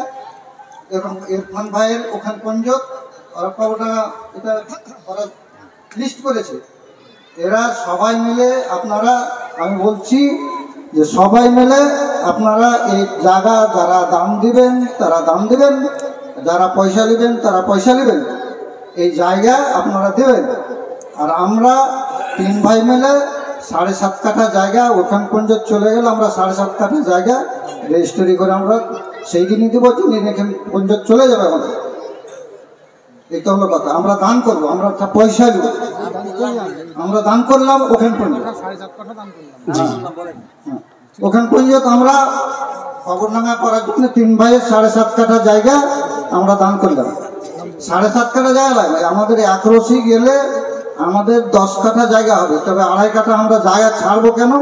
এরকম ইরফান ভাইয়ের ওখান পঞ্জত ওরা কবরডাঙ্গা এটা ওরা লিস্ট করেছে, এরা সবাই মিলে আপনারা, আমি বলছি যে সবাই মিলে আপনারা এই জায়গা যারা দাম দিবেন তারা দাম দিবেন, যারা পয়সা নেবেন তারা পয়সা নেবেন, এই জায়গা আপনারা দেবেন। আর আমরা 3 ভাই মিলে 7.5 কাঠা জায়গা ওখান পর্যন্ত চলে গেলে আমরা 7.5 কাঠা জায়গা রেজিস্ট্রি করে আমরা সেই দিনই দেবো, যিনি এখান পর্যন্ত চলে যাবে আমাদের। এটা হলো কথা, আমরা দান করবো, আমরা পয়সা দেবো, আমরা দান করলাম ওখান পর্যন্ত, ওখান পর্যন্ত আমরা কবরডাঙ্গা করার জন্য 3 ভাইয়ের 7.5 কাঠা জায়গা আমরা দান করলাম। 7.5 কাঠা জায়গা লাগবে আমাদের, 1 রশি গেলে আমাদের 10 কাঠা জায়গা হবে। তবে 2.5 কাঠা আমরা জায়গা ছাড়বো কেন,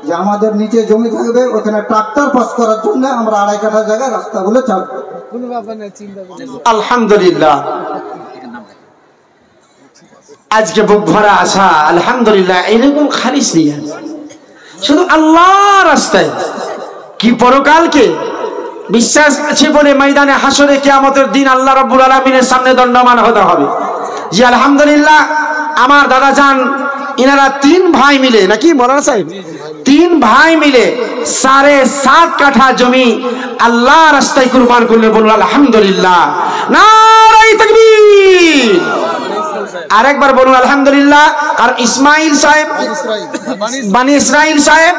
যে আমাদের নিচে জমি থাকবে, ওখানে ট্রাক্টর পাস করার জন্য আমরা 2.5 কাঠা জায়গা রাস্তাগুলো ছাড়বো।
আলহামদুলিল্লাহ, আজকে বুক ভরা আশা, আলহামদুলিল্লাহ। এরকম খালিস নিয়ে শুধু আল্লাহ রাস্তায়, কি পরকালকে বিশ্বাস আছে বলে ময়দানে হাসরে কিয়ামতের দিন আল্লাহ রাব্বুল আলামিনের সামনে দণ্ডমান হতে হবে। জি আলহামদুলিল্লাহ, আমার দাদা যান, ইনারা 3 ভাই মিলে, নাকি মৌলানা সাহেব, 3 ভাই মিলে 7.5 কাঠা জমি আল্লাহ রাস্তায় কুরবান করলে, বলুন আলহামদুলিল্লাহ, নারায়ে তাকবীর। আরেকবার বলুন আলহামদুলিল্লাহ। আর ইসমাইল সাহেব, বানি ইসরাইল সাহেব,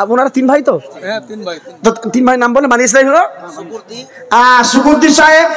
আপনারা 3 ভাই তো? হ্যাঁ 3 ভাই। তো 3 ভাই নাম বলে, বানি ইসরাইল হলো সুকুরদি সাহেব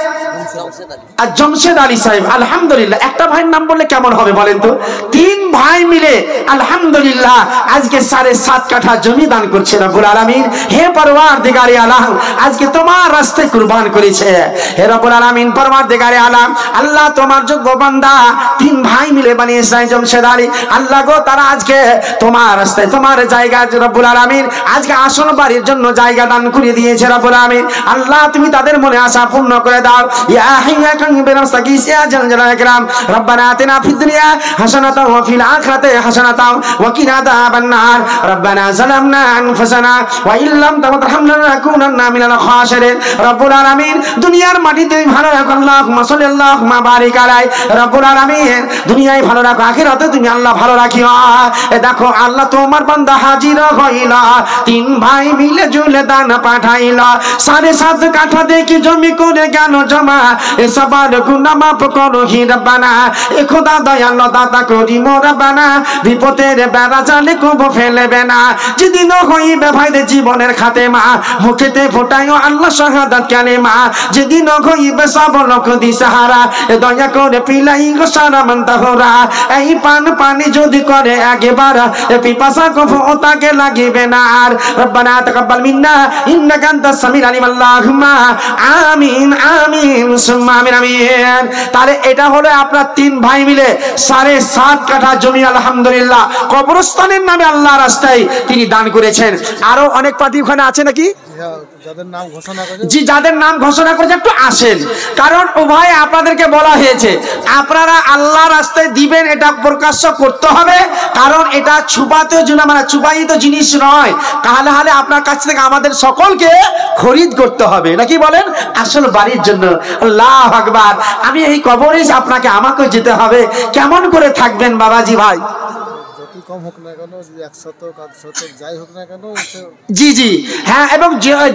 আর জমশেদ আলী সাহেব। আলহামদুলিল্লাহ, একটা ভাইয়ের নাম বললে কেমন হবে বলেন তো? 3 ভাই মিলে আলহামদুলিল্লাহ আজকে 7.5 কাঠা জমি দান করছে রব্বুল আলামিন। হে পরওয়ারদিগারে আলম, আজকে তোমার রাস্তায় কুরবান করেছে। হে রব্বুল আলামিন, পরওয়ারদিগারে আলম, আল্লাহ তোমার যোগ্য বান্দা 3 ভাই মিলে বানি ইসরাইল, জমশেদ আলী, আল্লাহ গো, তারা আজকে তোমার রাস্তায়, তোমার জায়গা রব্বুল আলামিন আজকে আসন বাড়ির জন্য জায়গা দান করে দিয়েছে রব্বুল আলামিন। আল্লাহ তুমি তাদের মনে আশা পূর্ণ করে দাও। ইয়া হাইয়া কাম বিরামসাকি ইয়া জালাল ইকরাম, রব্বানা আতিনা ফিদ দুনিয়া হাসানাতাও ওয়া ফিল আখিরাতি হাসানাতাও ওয়া কিনা আযাবান নার, রব্বানা যালামনা আনফুসানা ওয়া ইল্লাম তাগফির লানাকুনান্না মিনাল খাসিরিন। রব্বুল আলামিন, দুনিয়ার মাটিতে ভালো রাখো, আল্লাহুম্মা সাল্লাল্লাহু মা বারিক আলাই। রব্বুল আলামিন, দুনিয়ায় ভালো রাখো, আখিরাতে তুমি আল্লাহ ভালো রাখিও। দেখো আল্লাহ, তোমার বান্দা হাজির হইল, তিন ভাই মিলে জুলে দান পাঠাইল 7.5 কাঠা দেখি জমি করে গেল জমা এ সবার গুনাহ মাফ করো হে রব্বানা এ খোদা দয়াল দাতা করি মোরাবানা বিপদের বেড়া জালে কবো ফেলবে না যেদিন হইবে ভাইদের জীবনের খাতেমা মুখেতে ফোটাইও আল্লাহ শাহাদাত কালেমা যেদিন হইবে সব লোক দিশাহারা দয়া করে পিলাই গো সারা মন্তহরা এই পানি যদি করে একবার পিপাসা কফো তাকে লাগিবে না আর রব্বানা তাকাব্বাল মিন্না ইন্নাকা আনতাস সামিউল আলিম আল্লাহুম্মা আমিন আমিন সুম্মা আমিন আমিন। তাহলে এটা হলো আপনার তিন ভাই মিলে 7.5 কাঠা জমি আলহামদুলিল্লাহ কবরস্থানের নামে আল্লাহ রাস্তায় তিনি দান করেছেন। আরো অনেক পার্টি ওখানে আছে নাকি যাদের নাম ঘোষণা করেছে একটু আসেন, কারণ উভয় আপনাদেরকে বলা হয়েছে আপনারা আল্লাহ রাস্তায় দিবেন, এটা প্রকাশ্য করতে হবে, কারণ এটা ছুপায়িত জিনিস নয়, তাহলে হলে আপনার কাছ থেকে আমাদের সকলকে খরিদ করতে হবে নাকি বলেন, আসল বাড়ির জন্য। আল্লাহু আকবার। আমি এই কবরে আপনাকে আমাকে যেতে হবে, কেমন করে থাকবেন বাবাজি ভাই?
কম হোক না কেন, 100 যাই হোক না কেন,
জি জি হ্যাঁ, এবং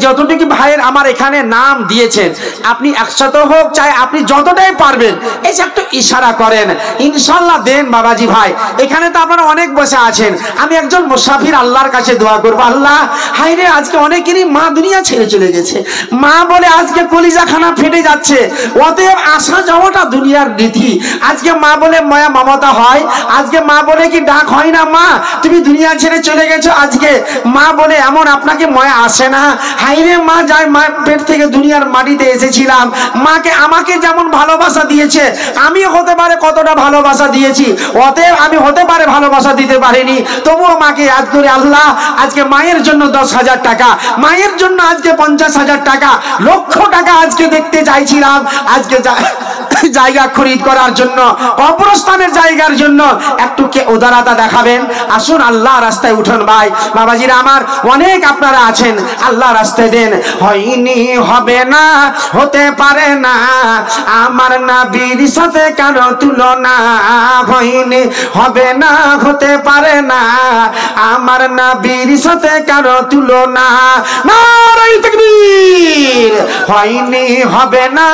যতটুকু ভাইয়ের আমার এখানে নাম দিয়েছেন আপনি 100 হোক চাই আপনি যতটাই পারবেন এই একটু ইশারা করেন, ইনশাল্লাহ দেন বাবাজি ভাই। এখানে তো আপনারা অনেক বসে আছেন, আমি একজন মুসাফির আল্লাহর কাছে দোয়া করবো, আল্লাহ হায়রে আজকে অনেকেরই মা দুনিয়া ছেড়ে চলে গেছে, মা বলে আজকে কলিজাখানা ফেটে যাচ্ছে, অতএব আসা যাওয়াটা দুনিয়ার নীতি। আজকে মা বলে মায়া মমতা হয়, আজকে মা বলে কি ডাক হয় না, মা তুমি দুনিয়া ছেড়ে চলে গেছো, আজকে মা বলে এমন আপনাকে মায়া আসে না। হাইরে মা যায়, মা পেট থেকে দুনিয়ার মাটিতে এসেছিলাম, মাকে আমাকে যেমন ভালোবাসা দিয়েছে আমি হতে পারে কতটা ভালোবাসা দিয়েছি, অতএব আমি হতে পারে ভালোবাসা দিতে পারিনি, তবুও মাকে ইয়াদ করে আল্লাহ আজকে মায়ের জন্য 10,000 টাকা, মায়ের জন্য আজকে 50,000 টাকা, লক্ষ টাকা আজকে দেখতে চাইছিলাম, আজকে জায়গা খরিদ করার জন্য, কবরস্থানের জায়গার জন্য একটু কে উদারতা দেখাবেন? আসুন আল্লাহ রাস্তায় উঠুন ভাই। বাবাজিরা আমার অনেক আপনারা আছেন, আল্লাহ রাস্তায় দেন। হয়নি হবে না হতে পারে না আমার নবীর সাথে কারো তুলনা, হয়নি হবে না হতে পারে না আমার নবীর সাথে কারো তুলনা, নারায়ে তাকবীর। হয়নি হবে না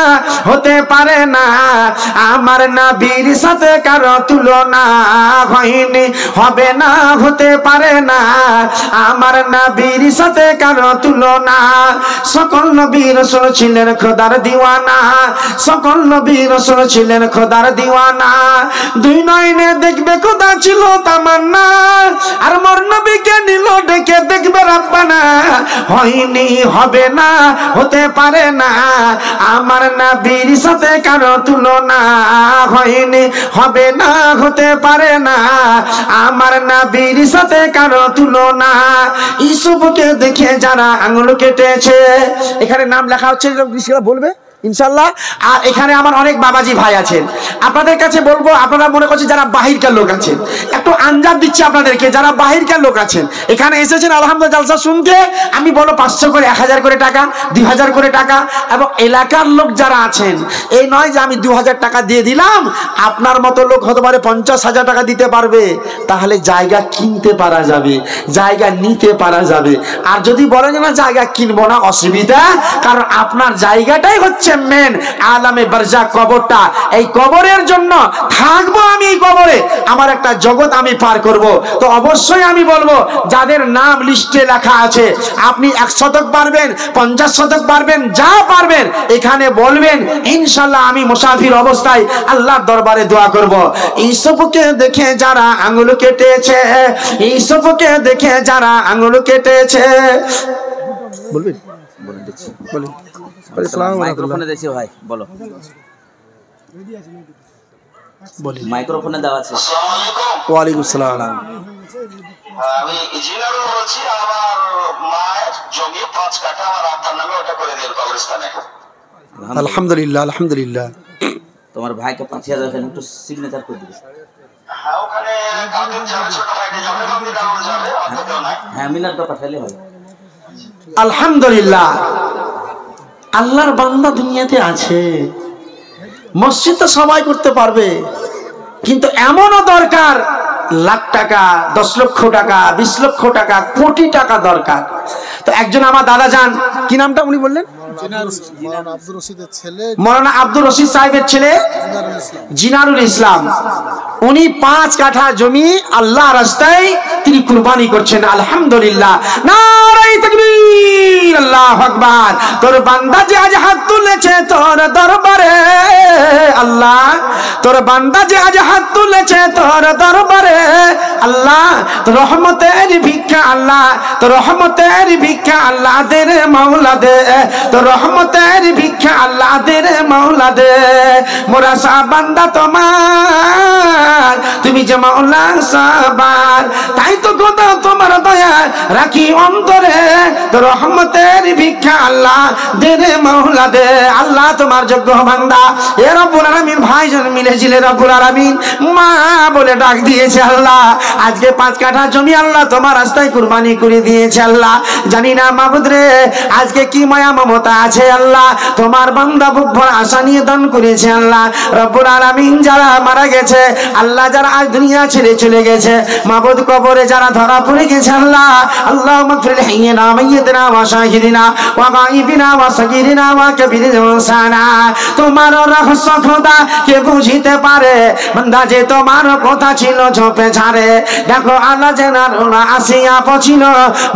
হতে পারে না আমার নবীর সাথে কারো তুলনা, হয়নি হবে না হতে পারে না আমার নবীর সাথে কারো তুলনা। সকল নবী রাসূল ছিলেন খোদার দিওয়ানা, সকল নবী রাসূল ছিলেন খোদার দিওয়ানা, দুই নয়নে দেখবে খোদা ছিল তামান্না, আর মোর নবীকে নিল ডেকে দেখবে রাব্বানা। হয়নি হবে না হতে পারে না আমার নবীর সাথে কারো তুলনা, হয়নি হবে না হতে পারে না আমার নবীর সাথে কারো তুলনা। ইউসুফকে দেখে যারা আঙুল কেটেছে, এখানে নাম লেখা হচ্ছে, বলবে ইনশাল্লাহ। আর এখানে আমার অনেক বাবাজি ভাই আছেন, আপনাদের কাছে বলবো, আপনারা মনে করছেন যারা বাহিরকার লোক আছেন, একটু আঞ্জাদ দিচ্ছি আপনাদেরকে, যারা বাহিরকার লোক আছেন এখানে এসেছেন আলহামদুলিল্লাহ জালসা শুনতে, আমি বলো 500 করে 1000 করে টাকা 2000 করে টাকা, এবং এলাকার লোক যারা আছেন এই নয় যে আমি 2000 টাকা দিয়ে দিলাম, আপনার মতো লোক হতে পারে 50,000 টাকা দিতে পারবে, তাহলে জায়গা কিনতে পারা যাবে, জায়গা নিতে পারা যাবে। আর যদি বলেন না জায়গা কিনবো না, অসুবিধা, কারণ আপনার জায়গাটাই হচ্ছে মেন আলামে বারজাখ, কবরটা। এই কবরের জন্য থাকবো আমি, এই কবরে আমার একটা জগৎ আমি পার করব। তো অবশ্যই আমি বলবো যাদের নাম লিস্টে লেখা আছে, আপনি 1 শতক পারবেন, 50 শতক পারবেন, যা পারবেন এখানে বলবেন, ইনশাল্লাহ আমি মুসাফির অবস্থায় আল্লাহর দরবারে দোয়া করব। ইউসুফকে দেখে যারা আঙ্গুল কেটেছে, ইউসুফকে দেখে যারা আঙ্গুল কেটেছে, বলবেন বলেন দিচ্ছি, বলেন
মাইক্রোফোনে দিয়েছি ভাই, বলো মাইক্রোফোনে দেওয়া আছে।
আসসালামু আলাইকুম। ওয়া আলাইকুম আসসালাম।
আমি ইঞ্জিনিয়ার বলছি, আমার মায়ের জমি 5 কাঠা আমার আব্বার নামে ওটা করে দিন কবরস্থানে।
আলহামদুলিল্লাহ আলহামদুলিল্লাহ।
তোমার ভাইকে 5000 একটু সিগনেচার করে দিবে।
হ্যাঁ, ওখানে কাউকে ছোট ভাইকে যাবে, আপনি দাও যাবে, অতটাও না।
হ্যাঁ, মিনারটা পাঠালে হয়।
আলহামদুলিল্লাহ, আল্লাহর বান্দা দুনিয়াতে আছে, মসজিদ তো সবাই করতে পারবে, কিন্তু এমনও দরকার লাখ টাকা, 10 লক্ষ টাকা, 20 লক্ষ টাকা, কোটি টাকা দরকার। তো একজন আমার দাদা যান, কি নামটা উনি বললেন? মৌলানা আব্দুর রশিদ সাহেবের ছেলে জিনারুল ইসলাম। উনি 5 কাঠা জমি আল্লাহ রাস্তায় তিনি কুরবানি করছেন। আলহামদুলিল্লাহ, নারায়ে তাকবীর, আল্লাহু আকবার। তোর বান্দা যে আজ হাত তুলেছে তোর দরবারে, আল্লাহ তোর বান্দা যে আজ হাত তুলেছে তোর দরবারে, আল্লাহ তোর রহমতের ভিক্ষা, আল্লাহ তোর রহমতের ভিক্ষা, আল্লাহ দে রে মাওলা দে, তোর রহমতের ভিক্ষা, আল্লাহ দে রে মাওলা দে। মোরা সা বান্দা তোমার, তুমি যে মাওলা সাবার, তাই তো খোদা তোমার দয়া রাখি অন্তরে, তোর রহমতের ভিক্ষা, আল্লাহ দে রে মাওলা দে। আল্লাহ তোমার যোগ্য বান্দা, এ রব্বুল আলামিন ভাইজান মিলেছিলে, রব্বুল আলামিন মা বলে ডাক দিয়েছে। আল্লাহ আজকে 5 কাঠা জমি আল্লাহ তোমার রাস্তায় কুরবানি করে দিয়েছে। আল্লাহ জানি না মাবুদ রে আজকে কি মায়া মমতা আছে, আল্লাহ তোমার বান্দা বুক ভরা আশা নিয়ে দান করেছে। আল্লাহ রব্বুল আলামিন যারা মারা গেছে, আল্লাহ যারা আজ দুনিয়া ছেড়ে চলে গেছে, মাবুদ কবরে যারা ধরা পড়ে গেছে, আল্লাহ আল্লাহুম্মা মাগফির লিহাইয়িনা মাইয়িতিনা ওয়া শাহিদিনা ওয়া গায়িবিনা ওয়া সাগীরিনা ওয়া কাবীরিনা ওয়া সানা। তোমার রহস্য খোদা কে বুঝিতে পারে, বান্দা যে তোমার কথা ছিল ঝোপে ঝাড়ে, দেখো আল্লাহ জেনার আসিয়া পছিল,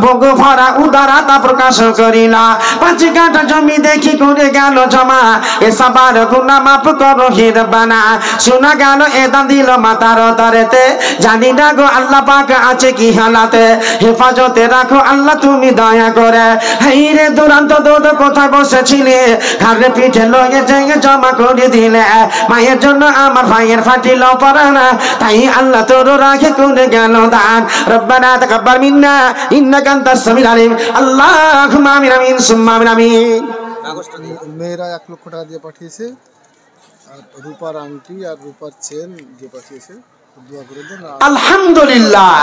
বুক ভরা উদারতা প্রকাশ করিলা। 5 কাঠা জমি দেখি করে গেল জমা, এ সবার গুনাহ মাফ করো হে রব্বানা। শোনা গেল এদান দিল মাতার দরেতে, জানি না গো আল্লাহ পাক আছে কি হালাতে, হেফাজতে রাখো আল্লাহ তুমি দয়া করে। হেই রে দুরান্ত দুধ কোথায় বসেছিলে, ঘাড়ে পিঠে লয়ে জেগে জমা করে দিলে, মায়ের জন্য আমার ভাইয়ের ফাটিল পরানা, তাই আল্লাহ তোর রাখে করে গেল দান। রব্বানা তাকাব্বাল মিন্না ইন্নাকা আনতাস সামিউল আলিম, আল্লাহুম্মা আমিন আমিন সুম্মা আমিন আমিন।
মেয়েরা 1 লক্ষ টাকা দিয়ে পাঠিয়েছে, আর রূপার আংটি আর রূপার চেন দিয়ে পাঠিয়েছে, দোয়া করে দেন।
আলহামদুলিল্লাহ।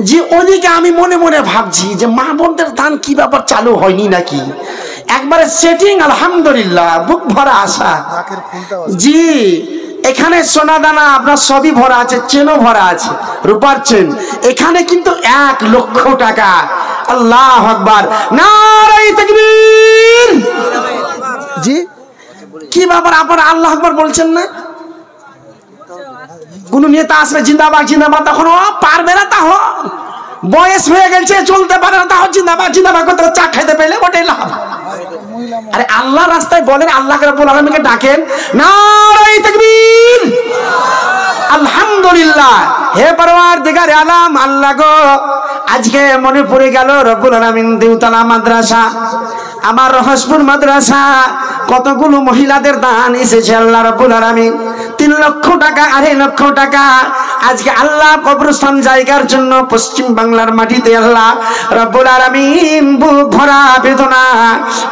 যে ওদিকে আমি মনে মনে ভাবছি যে মা বোনদের দান কি ব্যাপার চালু হয়নি নাকি, একবারে সেটিং। আলহামদুলিল্লাহ, বুক ভরা আশা। জি, এখানে সোনা দানা আপনার সবই ভরা আছে, চেনও ভরা আছে, রূপার চেন। এখানে কিন্তু 1 লক্ষ টাকা। আল্লাহু আকবার, নারায়ে তাকবীর। জি, কি ব্যাপার আপনারা আল্লাহু আকবার বলছেন না? কোন নেতা আসবে জিন্দাবাদ জিন্দাবাদ, তখন ও পারবে না, তাও বয়স হয়ে গেছে, চলতে পারে না, তাও জিন্দাবাদ জিন্দাবাদ করতে, চা খাইতে পেলে ওটাই লাভ। আরে আল্লাহ রাস্তায় বলেন, আল্লাহ রাব্বুল আলামিনকে ডাকেন, নারায়ে তাকবীর। আলহামদুলিল্লাহ। হে পরওয়ারদিগারে আলাম, আল্লাহ গো আজকে মনে পড়ে গেল রব্বুল আলামিন দেউতলা মাদ্রাসা, আমার রহসপুর মাদ্রাসা, কতগুলো মহিলাদের দান এসেছে আল্লাহ রাব্বুল আলামিন। 3 লক্ষ টাকা, 2.5 লক্ষ টাকা আজকে আল্লাহ কবরস্থান জায়গার জন্য পশ্চিম বাংলার মাটিতে আল্লাহ রাব্বুল আলামিন বুক ভরা বেদনা,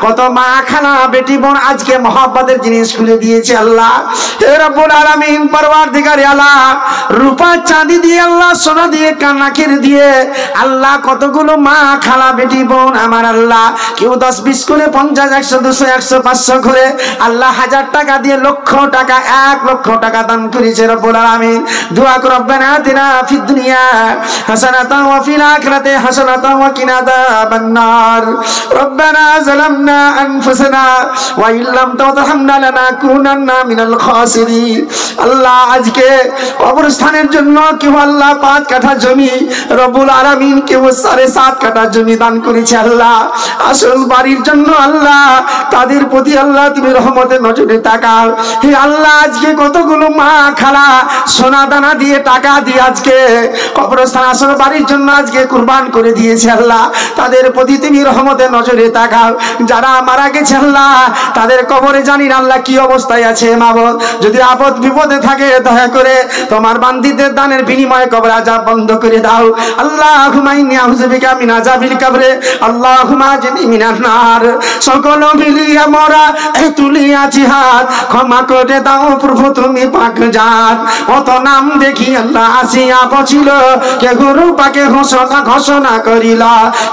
কত মা খানা বেটি বোন আজকে মহব্বতের জিনিস খুলে দিয়েছে আল্লাহ। হে রাব্বুল আলামিন পরওয়ারদিগারে আল্লাহ, রূপা চাঁদি দিয়ে আল্লাহ, সোনা দিয়ে কানাকের দিয়ে আল্লাহ, কতগুলো মা খালা বেটি বোন আমার আল্লাহ, কেউ 10-20 করে, 50, 100, 200, 100, 500 করে আল্লাহ 1000 টাকা দিয়ে, লক্ষ টাকা, 1 লক্ষ টাকা দান করেছে রব্বুল আলামিন। দোয়া করো রব্বানা আতিনা ফিদ দুনিয়া হাসানাতাও ওয়া ফিল আখিরাতি হাসানাতাও ওয়া কিনা আযাবান নার। রব্বানা যালামনা আনফুসানা ওয়া ইল্লাম তাগফির লানাকুনান্না মিনাল খাসিরিন। আল্লাহ আজকে কবরস্থানের জন্য কেউ আল্লাহ 5 কাঠা জমি রব্বুল আলামিন, কেউ 7.5 কাঠা জমি দান করেছে আল্লাহ আসল বাড়ির জন্য। আল্লাহ তাদের প্রতি আল্লাহ তুমি রহমতের নজরে তাকাও। হে আল্লাহ আজকে কতগুলো মা খালা সোনা দানা দিয়ে, টাকা দিয়ে আজকে কবরস্থান আসল বাড়ির জন্য আজকে কুরবান করে দিয়েছে আল্লাহ, তাদের প্রতি তুমি রহমতের নজরে তাকাও। যারা মারা গেছে আল্লাহ তাদের কবরে জানি না আল্লাহ কি অবস্থায় আছে মাবুদ, যদি আপদ বিপদে থাকে দয়া করে তোমার বান্দীদের দানের বিনিময়ে কবর আযাব বন্ধ করে দাও। আল্লাহুম্মা ইন্নী আউযু বিকা মিন আযাবিল কবরে, আল্লাহুম্মা আজনি মিনান নার। সকল মিলিয়ে মোরা তুলিয়াছি হাত, ক্ষমা করে দাও প্রভু তুমি পাক জাত। অত নাম দেখি আল্লাহ আসিয়া বছিল, কে গুরু পাকে ঘোষণা করিল,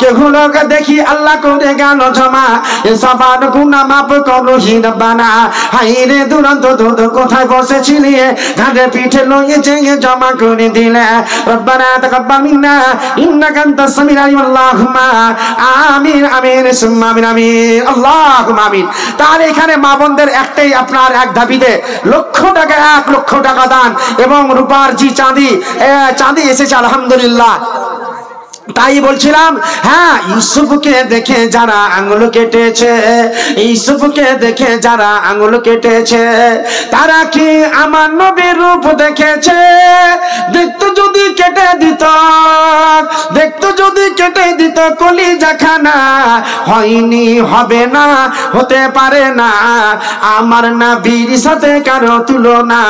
কে গুলোকে দেখি আল্লাহ করে গেল জমা, এ সবার গুনাহ মাফ করো হি রব্বানা। হাই রে দুরন্ত দুধ কোথায় বসেছিলি, ঘাটে পিঠে লইয়ে চেয়ে জমা করে দিলে। রব্বানা তাকাব্বাল মিন্না ইন্নাকা আনতাস সামিউল আলিম। আল্লাহুম্মা আমিন আমিন সুম্মা আমিন আমিন আল্লাহুম্মা আমিন। তার এখানে মা বোনদের একটাই আপনার এক দাবিতে লক্ষ টাকা 1 লক্ষ টাকা দান এবং রূপার জি চাঁদি এসেছে আলহামদুলিল্লাহ। তাই বলছিলাম, হ্যাঁ, ইউসুফকে দেখে যারা আঙ্গুল কেটেছে, ইউসুফকে দেখে যারা আঙ্গুল কেটেছে, তারা কি আমার নবীর রূপ দেখেছে? দেখতো যদি কেটে দিত, দেখতো যদি কেটে দিত কলিজাখানা, হয়নি হবে না হতে পারে না আমার নবীর সাথে কারো তুলনা,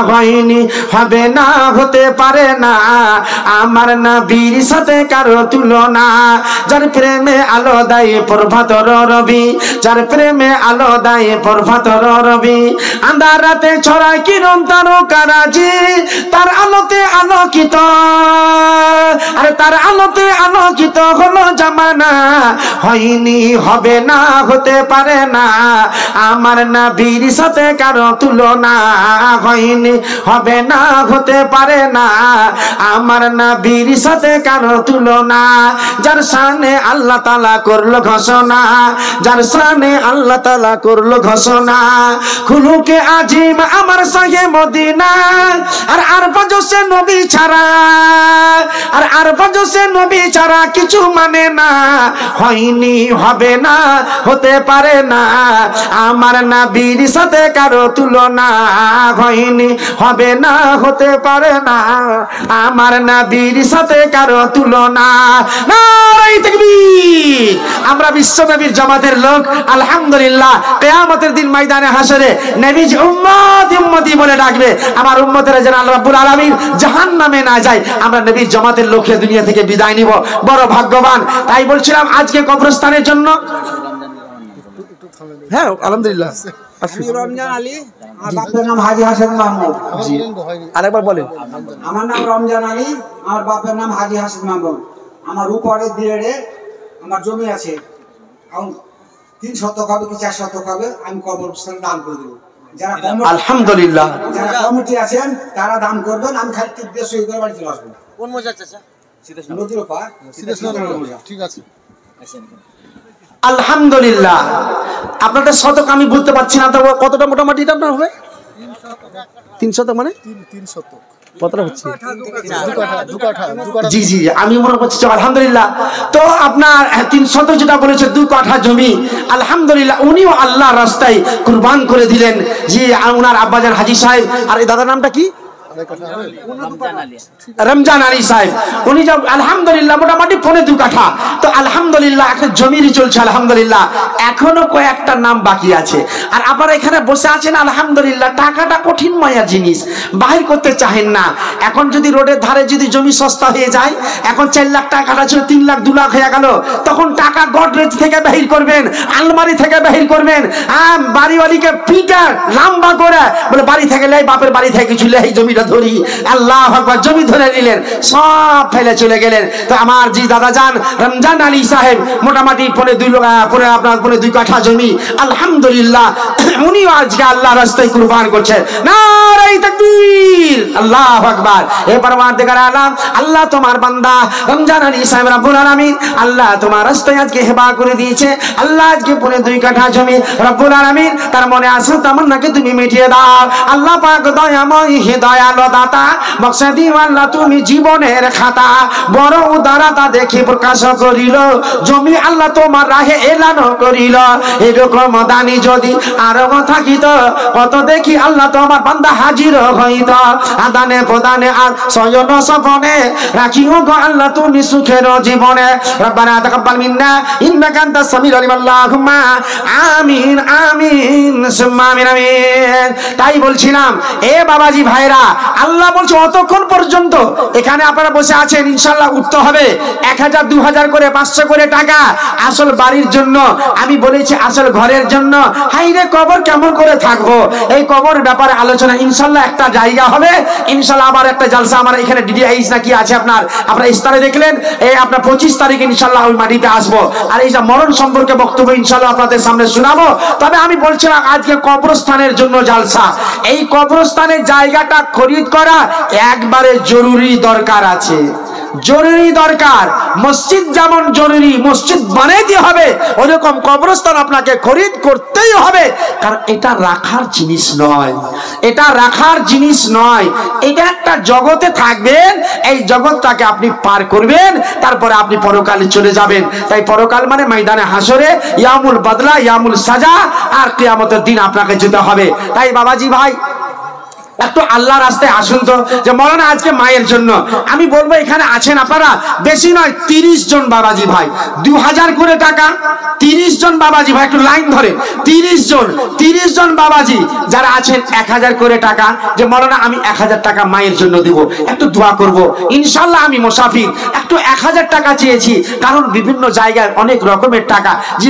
হয়নি হবে না হতে পারে না আমার নবীর সাথে কারো তুলনা। যার প্রেমে আলো দেয় প্রভাতর রবি, যার প্রেমে আলো দেয় প্রভাতর রবি, আন্ধার রাতে ছড়ায় কিরণ তারকারাজি, তার আলোতে আলোকিত, আরে তার আলোতে আলোকিত হলো জামানা, হয়নি হবে না হতে পারে না আমার নবীর সাথে কারো তুলনা, হয়নি হবে না হতে পারে না আমার নবীর সাথে কারো তুলনা। যার শানে আল্লাহ তাআলা করলো ঘোষণা, যার শানে আল্লাহ তাআলা করলো ঘোষণা, খুলুকে আজিম আমার সাহে মদিনা, আর বাজো সে নবী ছাড়া, আর বাজো সে নবী ছাড়া কিছু মানে না, হয়নি হবে না হতে পারে না আমার নবীর সাথে কারো তুলনা, হয়নি হবে না হতে পারে না আমার নবীর সাথে কারো তুলনা। নারায়ে তাকবীর। আমরা বিশ্বনবীর জামাতের লোক আলহামদুলিল্লাহ, কিয়ামতের দিন ময়দানে হাসরে নবীজি উম্মতি উম্মতি বলে ডাকবে, আমার উম্মতেরা যেন আল্লাহ রাব্বুল আলামিন জাহান্নামে না যায়, আমরা নবীর জামাতের লোককে দুনিয়া থেকে বিদায় নিব, বড় ভাগ্যবান। তাই বলছিলাম আজকে কবরস্থানের জন্য, হ্যাঁ আলহামদুলিল্লাহ।
আমি রমজান আলী, আমার বাপের নাম হাজী হাসান মাহমুদ।
আরেকবার বলেন।
আমার নাম রমজান আলী, আমার বাপের নাম হাজী হাসান মাহমুদ। আমার উপরে দিলে আমার জমি আছে, এখন 3 শতক হবে কি 4 শতক হবে, আমি কবরস্থানে দান করে দেবো। যারা
আলহামদুলিল্লাহ,
যারা কমিটি আছেন তারা দান করবেন, আমি খালি টিপ দিয়ে সই করে বাড়ি চলে আসবো।
কোন মজা চাচা?
নদীর ওপার,
ঠিক আছে।
আলহামদুলিল্লাহ। আপনাদের শতক আমি বলতে পারছি না, তো কতটা মোটামুটি এটা আপনার হবে? 3 শতক মানে
3 শতক
কতটা হচ্ছে?
2 কাঠা।
জি জি, আমি মনে করছি আলহামদুলিল্লাহ। তো আপনার 3 শতক যেটা বলেছে 2 কাঠা জমি, আলহামদুলিল্লাহ উনিও আল্লাহর রাস্তায় কুরবান করে দিলেন। জি, ওনার আব্বাজান হাজী সাহেব, আর এই দাদার নামটা কি? রমজান আলী সাহেব, উনি যে আলহামদুলিল্লাহ মোটামুটি 2.25 কাঠা, তো আলহামদুলিল্লাহ একটা জমিরই চলছে আলহামদুলিল্লাহ, এখনো কয়েকটা নাম বাকি আছে। আর আপনারা এখানে বসে আছেন আলহামদুলিল্লাহ, টাকাটা কঠিন মায়া জিনিস, বাহির করতে চাহেন না। এখন যদি রোডের ধারে যদি জমি সস্তা হয়ে যায়, এখন 4 লাখ টাকাটা ছিল 3 লাখ 2 লাখ হয়ে গেল, তখন টাকা গডরেজ থেকে বাহির করবেন, আলমারি থেকে বাহির করবেন, বাড়িওয়ালিকে পিটা লম্বা করে বলে বাড়ি থেকে লাই, বাপের বাড়ি থেকে কিছু লাই, জমিটা ধরি, আল্লাহু আকবার, জমি ধরে নিলেন, সব ফেলে চলে গেলেন। তো আমার জি দাদা জান রমজান আলী সাহেব মোটামুটি 2.25 কাঠা জমি, আলহামদুলিল্লাহ উনিও আজকে আল্লাহর রাস্তায় কুরবান করছেন। নারায়ে তাকবীর, আল্লাহু আকবার। হে পরওয়ারদিগার আলম, আল্লাহ তোমার বান্দা রমজান আলী সাহেব রব্বুল আলামিন আল্লাহ তোমার রাস্তায় আজকে হেবা করে দিয়েছে। আল্লাহ আজকে 2.25 কাঠা জমি রব্বুল আলামিন তার মনে আসে তামান্নাকে তুমি মিটিয়ে দাও। আল্লাহ পাক দয়াময় হে দয়ালু দাতা, মকসদি আল্লাহ তুমি জীবনের খাতা, বড় উদারতা দেখি প্রকাশ করিল, জমি আল্লাহ তোমার রাহে এলান করিল। এরকম দানি যদি আরো থাকিত, কত দেখি আল্লাহ তোমার বান্দা হাজির হইত। আদানে প্রদানে আর সয়ন সপনে রাখিও গো আল্লাহ তুমি সুখের জীবনে। রব্বানা তাকাব্বাল মিন্না ইন্নাকা আনতাস সামিউল আলিম। আল্লাহুম্মা আমিন আমিন সুম্মা আমিন আমিন। তাই বলছিলাম এ বাবাজি ভাইরা, আল্লাহ বলছে অতক্ষণ পর্যন্ত এখানে আপনারা বসে আছেন, ইনশাআল্লাহ উঠতে হবে 1000 2000 করে 500 করে টাকা আসল বাড়ির জন্য। আমি বলেছি আসল ঘরের জন্য। হাই রে কবর কেমন করে থাকবো, এই কবর ব্যাপারে আলোচনা ইনশাআল্লাহ একটা জায়গা হবে, ইনশাআল্লাহ আবার একটা জালসা আমার এখানে ডিডিআইস নাকি আছে আপনারা ইস্তারে দেখলেন, এই আপনার 25 তারিখে ইনশাআল্লাহ ওই মাটিতে আসবো, আর এই যে মরণ সম্পর্কে বক্তব্য ইনশাআল্লাহ আপনাদের সামনে শোনাবো। তবে আমি বলছিলাম আজকে কবরস্থানের জন্য জালসা, এই কবরস্থানের জায়গাটা খরিদ করা একবারে জরুরি দরকার আছে, জরুরি দরকার। মসজিদ যেমন জরুরি, মসজিদ বানাইতে হবে, ওইরকম কবরস্থান আপনাকে খরিদ করতেই হবে, কারণ এটা রাখার জিনিস নয়, এটা রাখার জিনিস নয়, এটা একটা জগতে থাকবেন, এই জগৎটাকে আপনি পার করবেন, তারপরে আপনি পরকালে চলে যাবেন। তাই পরকাল মানে ময়দানে হাসরে, ইয়ামুল বদলা, ইয়ামুল সাজা, আর কিয়ামতের দিন আপনাকে যেতে হবে। তাই বাবাজি ভাই একটু আল্লাহ রাস্তায় আসুন তো, যে মৌলানা আজকে মায়ের জন্য আমি বলবো এখানে আছেন আপনারা বেশি নয় 30 জন বাবাজি ভাই, 2000 করে টাকা, 30 জন বাবাজি ভাই একটু লাইন ধরে, 30 জন বাবাজি যারা আছেন 1000 করে টাকা, যে মৌলানা আমি 1000 টাকা মায়ের জন্য দিব, একটু দোয়া করব ইনশাআল্লাহ। আমি মুসাফির একটু 1000 টাকা চেয়েছি, কারণ বিভিন্ন জায়গায় অনেক রকমের টাকা যে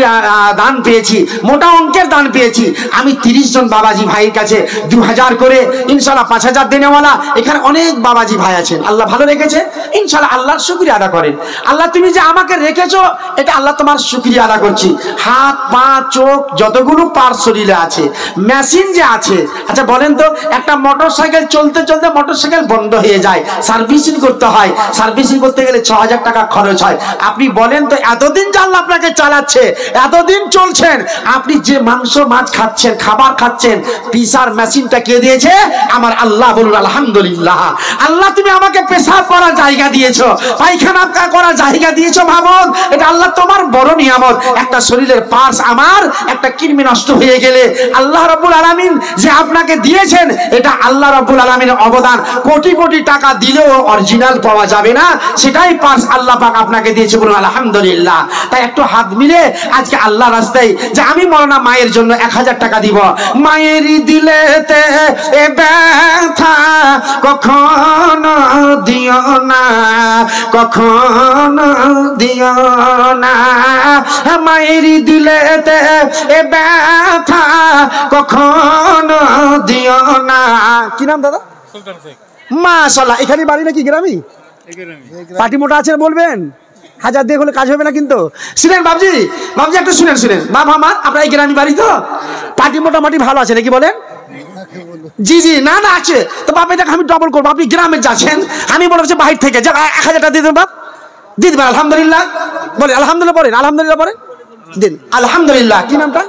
দান পেয়েছি, মোটা অঙ্কের দান পেয়েছি। আমি 30 জন বাবাজি ভাইয়ের কাছে 2000 করে ইনশাআল্লাহ 5000 দেনেওয়ালা এখানে অনেক বাবাজি ভাই আছেন, আল্লাহ ভালো রেখেছে, ইনশাআল্লাহ আল্লাহর শুকরিয়া আদা করেন। আল্লাহ তুমি যে আমাকে রেখেছো এটা আল্লাহ তোমার শুকরিয়া আদা করছি। হাত পা চোখ যতগুলো পার শরীরে আছে, মেশিন যে আছে, আচ্ছা বলেন তো একটা মোটরসাইকেল চলতে চলতে মোটরসাইকেল বন্ধ হয়ে যায়, সার্ভিসিং করতে হয়, সার্ভিসিং করতে গেলে 6000 টাকা খরচ হয়। আপনি বলেন তো এতদিন যে আল্লাহ আপনাকে চালাচ্ছে, এতদিন চলছেন, আপনি যে মাংস মাছ খাচ্ছেন, খাবার খাচ্ছেন, পিসার মেশিনটা কে দিয়েছে? আমার আল্লাহ। বলুন আলহামদুলিল্লাহ। আল্লাহ তুমি আমাকে পেশাব করার জায়গা দিয়েছো, পায়খানা করার জায়গা দিয়েছো, ভাবুন এটা আল্লাহ তোমার বড় নিয়ামত। একটা শরীরের পার্স আমার একটা কৃমি নষ্ট হয়ে গেলে আল্লাহ রাব্বুল আলামিন যে আপনাকে দিয়েছেন, এটা আল্লাহ রাব্বুল আলামিনের অবদান। কোটি কোটি টাকা দিলেও অরিজিনাল পাওয়া যাবে না, সেটাই পার্স আল্লাহ পাক আপনাকে দিয়েছে। বলুন আলহামদুলিল্লাহ। তাই একটু হাত মিলে আজকে আল্লাহ রাস্তায় যে আমি মরনা মায়ের জন্য 1000 টাকা দিব। মায়েরই দিলেতে এ ব্যথা কখনো দিও না, কখনো দিও না, মায়েরই দিলেতে এ ব্যথা কখনো দিও না। কি নাম দাদা? সুলতান শেখ। মাশাআল্লাহ। এখানে বাড়ি নাকি গ্রামই? পার্টি মোটা আছে বলবেন, 1000 দিয়ে হলে কাজ হবে না কিন্তু। শুনেন বাবজি, বাবজি একটু শুনেন, বাপ আমার আপনার এই গ্রামী বাড়ি তো, পার্টি মোটামুটি ভালো আছে নাকি বলেন? জি জি, না না আছে তো বাপ, এটাকে আমি ডবল করবো। আপনি গ্রামে যাচ্ছেন, আমি বলে হচ্ছে বাহির থেকে যা 1000 টাকা দিয়ে দেবেন বাপ, দিয়ে দেবেন। আলহামদুলিল্লাহ বলেন, আলহামদুলিল্লাহ বলেন, আলহামদুলিল্লাহ বলেন, দিন আলহামদুলিল্লাহ। কি নামটা?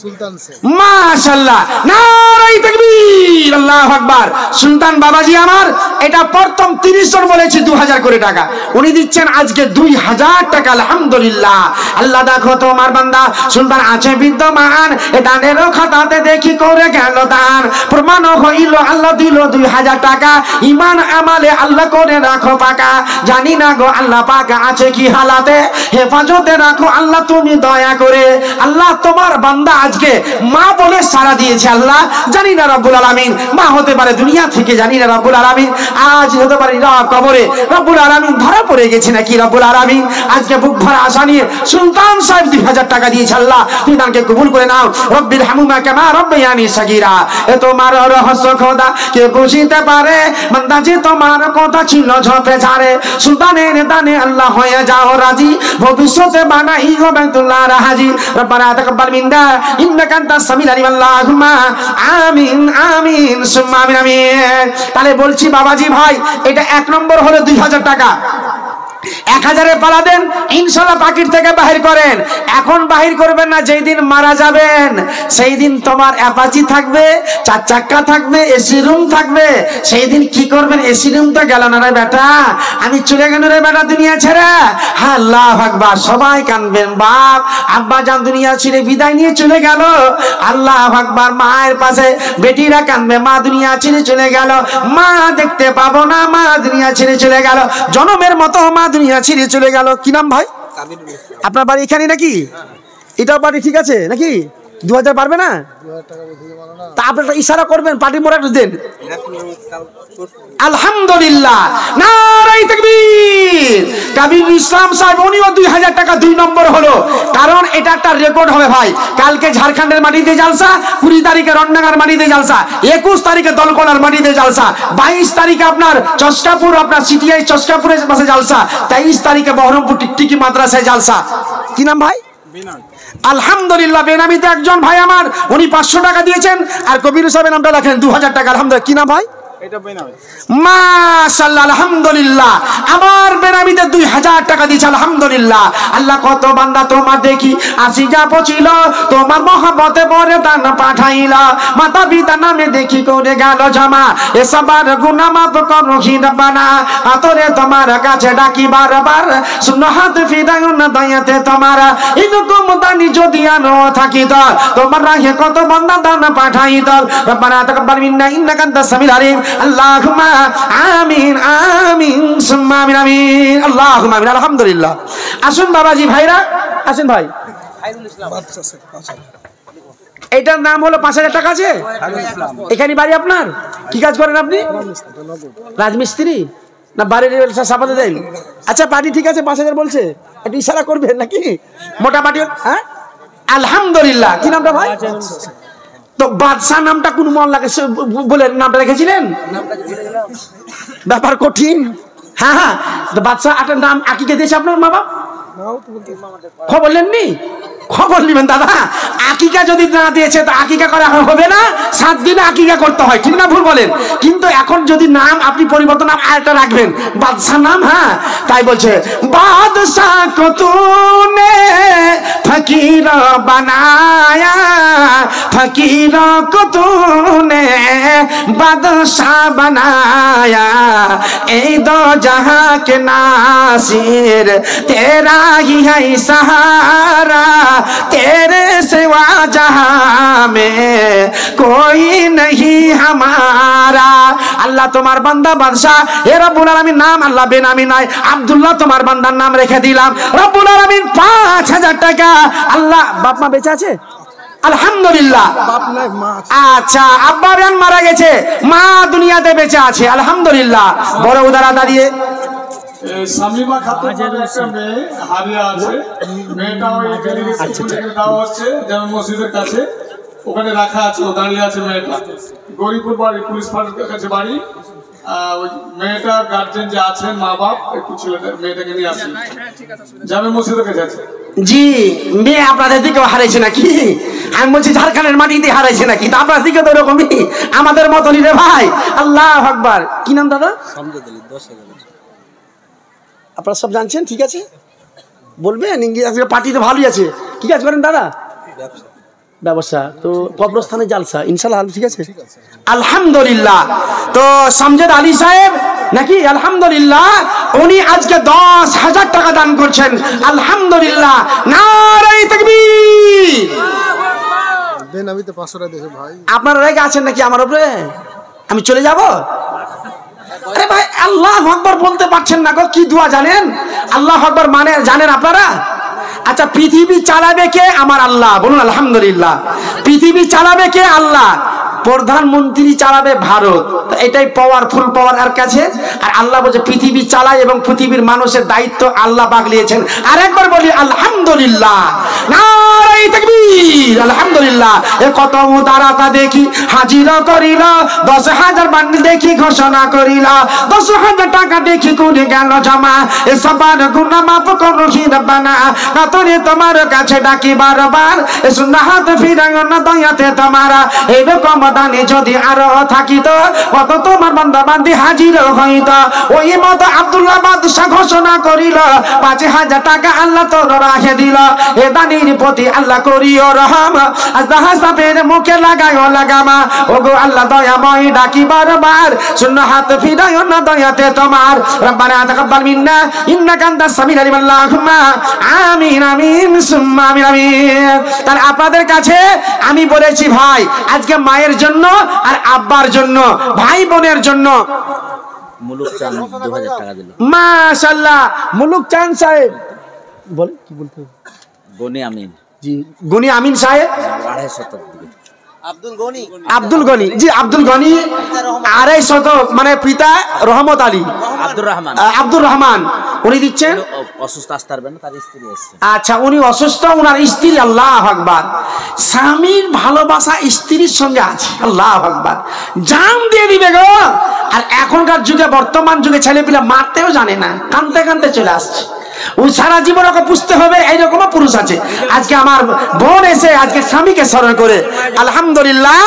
সুলতান শেখ। মাশাআল্লাহ, নারায়ে তাকবীর, আল্লাহু আকবার। সুলতান বাবাজি আমার এটা প্রথম 30 জন বলেছি 2000 করে টাকা, উনি দিচ্ছেন আজকে 2000 টাকা। আলহামদুলিল্লাহ। আল্লাহ দেখো তোমার বান্দা সুলতান আছে বিদ্যমান, এ দানেরও খাতাতে দেখি করে গেল দান, প্রমাণ হইল আল্লাহ দিল 2000 টাকা। ঈমান আমালে আল্লাহ করে রাখো পাকা, জানি না গো আল্লাহ পাক আছে কি হালাতে, হেফাজতে রাখো আল্লাহ তুমি দয়া করে। আল্লাহ তোমার বান্দা আজকে মা বলে সাড়া দিয়েছে। আল্লাহ জানি না রব্বুল আলামিন মা হতে পারে দুনিয়া থেকে, জানি না রব্বুল আলামিন আজ হতে পারে কবরে রব্বুল আলামিন ধরা পড়ে গেছে নাকি রব্বুল আলামিন। আজকে বুক ভরা আশা নিয়ে সুলতান সাহেব 2000 টাকা দিয়েছে। আল্লাহ তুমি তাকে কবুল করে নাও। রব্বির হামুমা কামা রব্বায়ানি সাগীরা। এ তোমার রহস্য খোদা কে বুঝিতে পারে, বান্দা যে তোমার কথা ছিল ঝপে ঝাড়ে, সুলতানের দানে আল্লাহ হয়ে যাও রাজি, ভবিষ্যতে বানাই গো বাইতুল্লাহর হাজী। রব্বানা তাকাব্বাল মিন্না ইন্নাকা আনতাস সামিউল আলিম। আল্লাহুম্মা আমিন আমিন সুম্মা আমিন আমিন। তাহলে বলছি বাবাজি ভাই, এটা 1 নম্বর হলো 2000 টাকা। 1000-এ পালা দেন, ইনশাআল্লাহ পাকিট থেকে বাহির করেন। এখন বাহির করবেন না, যেই দিন মারা যাবেন সেই দিন তোমার অ্যাপাচি থাকবে, 4 চাক্কা থাকবে, এসি রুম থাকবে। সেই দিন কি করবেন? এসি রুম তো গেল না রে বেটা, আমি চলে গেল রে বেটা দুনিয়া ছেড়ে। হ্যাঁ আল্লাহু আকবার। সবাই কাঁদবেন, বাপ আব্বা জান দুনিয়া ছেড়ে বিদায় নিয়ে চলে গেল। আল্লাহু আকবার। মায়ের পাশে বেটিরা কাঁদবে, মা দুনিয়া ছেড়ে চলে গেল, মা দেখতে পাবো না, মা দুনিয়া ছেড়ে চলে গেল, জনমের মতো মা দুনিয়া ছেড়ে চলে গেল। কি নাম ভাই আপনার বাড়ি? এখানে নাকি? এটাও বাড়ি ঠিক আছে নাকি? 2000 পারবে না?
2000 টাকা বলতে পারো না।
তা আপনি একটা ইশারা করবেন, পার্টি মোড়া একটু দেন। আলহামদুলিল্লাহ, নারায়ে তাকবীর। কাবির ইসলাম সাহেব উনিও 2000 টাকা 2 নম্বর হলো, কারণ এটা একটা রেকর্ড হবে ভাই। কালকে ঝাড়খণ্ডের মাটিতে জালসা, 20 তারিখে রন্নাগার মাটিতে জালসা, 21 তারিখে দলকোলার মাটিতে জালসা, 22 তারিখে আপনার চস্কাপুর, আপনার সিটিআই চস্কাপুরের পাশে জালসা, 23 তারিখে বহরমপুর টিকটিকি মাদ্রাসায় জালসা। কি নাম ভাই? আলহামদুলিল্লাহ। বেনামিতে একজন ভাই আমার, উনি 500 টাকা দিয়েছেন, আর কবির সাহেবের নামটা লেখেন 2000 টাকা। আলহামদুলিল্লাহ। কি নাম ভাই? মাশাআল্লাহ, আলহামদুলিল্লাহ। আমার বেনামিতে 2000 টাকা দিয়েছে, আলহামদুলিল্লাহ। আল্লাহ কত বান্দা তোমার দেখি আসি যা পচিল, তোমার মহব্বতে বরে দান পাঠাইলা, মাতা পিতা নামে দেখি করে গেল জমা, এসবার গুনাহ মাফ করো হি রব্বানা, আতরে তোমার কাছে ডাকি বারবার, শূন্য হাত ফিরাও না দয়াতে তোমার, এরকম দানি যদি আনো থাকি তো তোমার রাহে কত বান্দা দান পাঠাই দাও, রব্বানা তাকাব্বাল মিন্না ইন্নাকা আনতাস সামিউল আলিম, আল্লাহুম্মা আমিন আমিন সুম্মা আমিন আমিন, আল্লাহুম্মা আমিন। আলহামদুলিল্লাহ। আসুন বাবাজি ভাইরা, আসেন ভাই। এটার নাম হলো 5000 টাকা আছে। এখানে বাড়ি আপনার? কি কাজ করেন আপনি? রাজমিস্ত্রি না বাড়ির সাপাতে দেন? আচ্ছা পার্টি ঠিক আছে, 5000 বলছে, একটু ইশারা করবেন নাকি? মোটা পার্টি। হ্যাঁ আলহামদুলিল্লাহ। কি নামটা ভাই? তো বাদশাহ নামটা কোন মন লাগে বলে নামটা রেখেছিলেন? ব্যাপার কঠিন। হ্যাঁ হ্যাঁ, তো বাদশাহ একটা নাম আকিকে দিয়েছে আপনার মা বাপ? খবর নেননি? খবর নেবেন দাদা। আকিকা যদি না দিয়েছে তো আকিকা করা হবে না, 7 দিনে আকিকা করতে হয়, ঠিক না ভুল বলেন? কিন্তু এখন যদি নাম আপনি পরিবর্তন, নাম আরেকটা রাখবেন, বাদশাহ নাম। হ্যাঁ, তাই বলছে বাদশাহ কো তুনে ফকির বানায়া, ফকির কো তুনে বাদশাহ বানায়া, এই দো জাহাं के नासिर तेरा ही है सहारा, तेरे सिवा जहां में कोई नहीं हमारा। আল্লাহ তোমার বান্দা বাদশাহ, এ রব্বুল আলামিন নাম আল্লাহ বেনামি নাই, আব্দুল্লাহ তোমার বান্দার নাম রেখে দিলাম। রব্বুল আলামিন 5000 টাকা। আল্লাহ বাপ মা বেঁচে আছে? আলহামদুলিল্লাহ। আচ্ছা, আব্বা বেন মারা গেছে, মা দুনিয়াতে বেঁচে আছে, আলহামদুলিল্লাহ। বড় উদারতা দিয়ে
শামিমা খাতুন নামে একটা মেয়ে হারিয়ে আছে, মেয়েটা ওই দেওয়া হচ্ছে যেমন মসজিদের কাছে, ওখানে রাখা আছে, ও দাঁড়িয়ে আছে। মেয়েটা গরিপুর বাড়ি, পুলিশ ফাঁড়ির কাছে বাড়ি। ওই মেয়েটা গার্জেন যে আছেন, মা বাপ, একটু ছেলেদের মেয়েটাকে নিয়ে আসেন, জামে মসজিদের কাছে আছে।
জি, মেয়ে আপনাদের দিকেও হারাইছে নাকি? আমি বলছি ঝাড়খণ্ডের মাটিতে হারাইছে নাকি? তা আপনার দিকে তো ওরকমই, আমাদের মতনই রে ভাই। আল্লাহু আকবার। কি নাম দাদা? আপনারা সব জানছেন, ঠিক আছে বলবেন। ইংরেজি পার্টিতে ভালোই আছে। কি কাজ করেন দাদা? ব্যবসা। তো কবরস্থানে জালসা ইনশাআল্লাহ, ঠিক আছে আলহামদুলিল্লাহ। তো সামজেদ আলী সাহেব নাকি? আলহামদুলিল্লাহ। উনি আজকে 10,000 টাকা দান করছেন, আলহামদুলিল্লাহ। নারায়ে তাকবীর।
বেনামিতে 500 টাকা দিয়েছে ভাই।
আপনারা রেগে আছেন নাকি আমার উপরে? আমি চলে যাব? আরে ভাই, আল্লাহু আকবার বলতে পারছেন না গো? কি দোয়া জানেন? আল্লাহু আকবার মানে জানেন আপনারা? আচ্ছা, পৃথিবী চালাবে কে? আমার আল্লাহ। বলুন আলহামদুলিল্লাহ। পৃথিবী চালাবে কে? আল্লাহ। প্রধানমন্ত্রী চালাবে ভারত, এটাই পাওয়ারফুল পাওয়ার আর কাছে। আর আল্লাহ বলছে পৃথিবী চালায় এবং পৃথিবীর মানুষের দায়িত্ব আল্লাহ পাক নিয়েছেন। আরেকবার বলি আলহামদুলিল্লাহ, নারায়ে তাকবীর। আলহামদুলিল্লাহ। এ কত উদারতা দেখি, হাজির করিল 10,000 বান্ডিল দেখি ঘোষণা করিল, 10,000 টাকা দেখি করে গেল জমা, এ সবার গুনাহ মাফ করো হি রব্বানা, কাতরে তোমার কাছে ডাকি বারবার, এ সুন্নাহ হাত ফিরাও না দয়াতে তোমার, এরকম দানে যদি আরো থাকিত কত তোমার বান্দা বান্দি হাজির হইত। ওই মত আব্দুল্লাহ বাদশা ঘোষণা করিল 5,000 টাকা আল্লাহ তোর রাখে দিল। এ দানির প্রতি আল্লাহ করিও রহম, আজদাহা সাপের মুখে লাগায়ও লাগামা। ওগো আল্লাহ দয়াময় ডাকি বারবার, শূন্য হাত ফিরায়ও না দয়াতে তোমার। রব্বানা তাকাব্বাল মিন্না ইন্নাকা আনতাস সামিউল আলিম, আল্লাহুম্মা আমিন আমিন সুম্মা আমিন আমিন। তাহলে আপনাদের কাছে আমি বলেছি ভাই, আজকে মায়ের জন্য আর আব্বার জন্য, ভাই বোনের জন্য
মুলুক চান 2000 টাকা দিল।
মাশাআল্লাহ। মুলুক চান সাহেব বলে কি বলতে?
বনি আমিন।
জি গনি আমিন সাহেব, আব্দুল গনি, জি আব্দুল গনি 2.5 শতক, মানে পিতা রহমত আলী, আব্দুর রহমান উনি দিচ্ছেন।
অসুস্থ আসতে পারবেন না, তার স্ত্রী এসেছে।
আচ্ছা উনি অসুস্থ, ওনার স্ত্রী, আল্লাহু আকবার, স্বামীর ভালোবাসা স্ত্রীর সঙ্গে আছে, আল্লাহু আকবার, জান দিয়ে দিবে গো। আর এখনকার যুগে, বর্তমান যুগে ছেলেপিলা মারতেও জানে না, কাঁদতে কাঁদতে চলে আসছে। ওই সারা জীবন ওকে বুঝতে হবে, এইরকম পুরুষ আছে। আজকে আমার বোন এসে আজকে স্বামীকে স্মরণ করে, আলহামদুলিল্লাহ,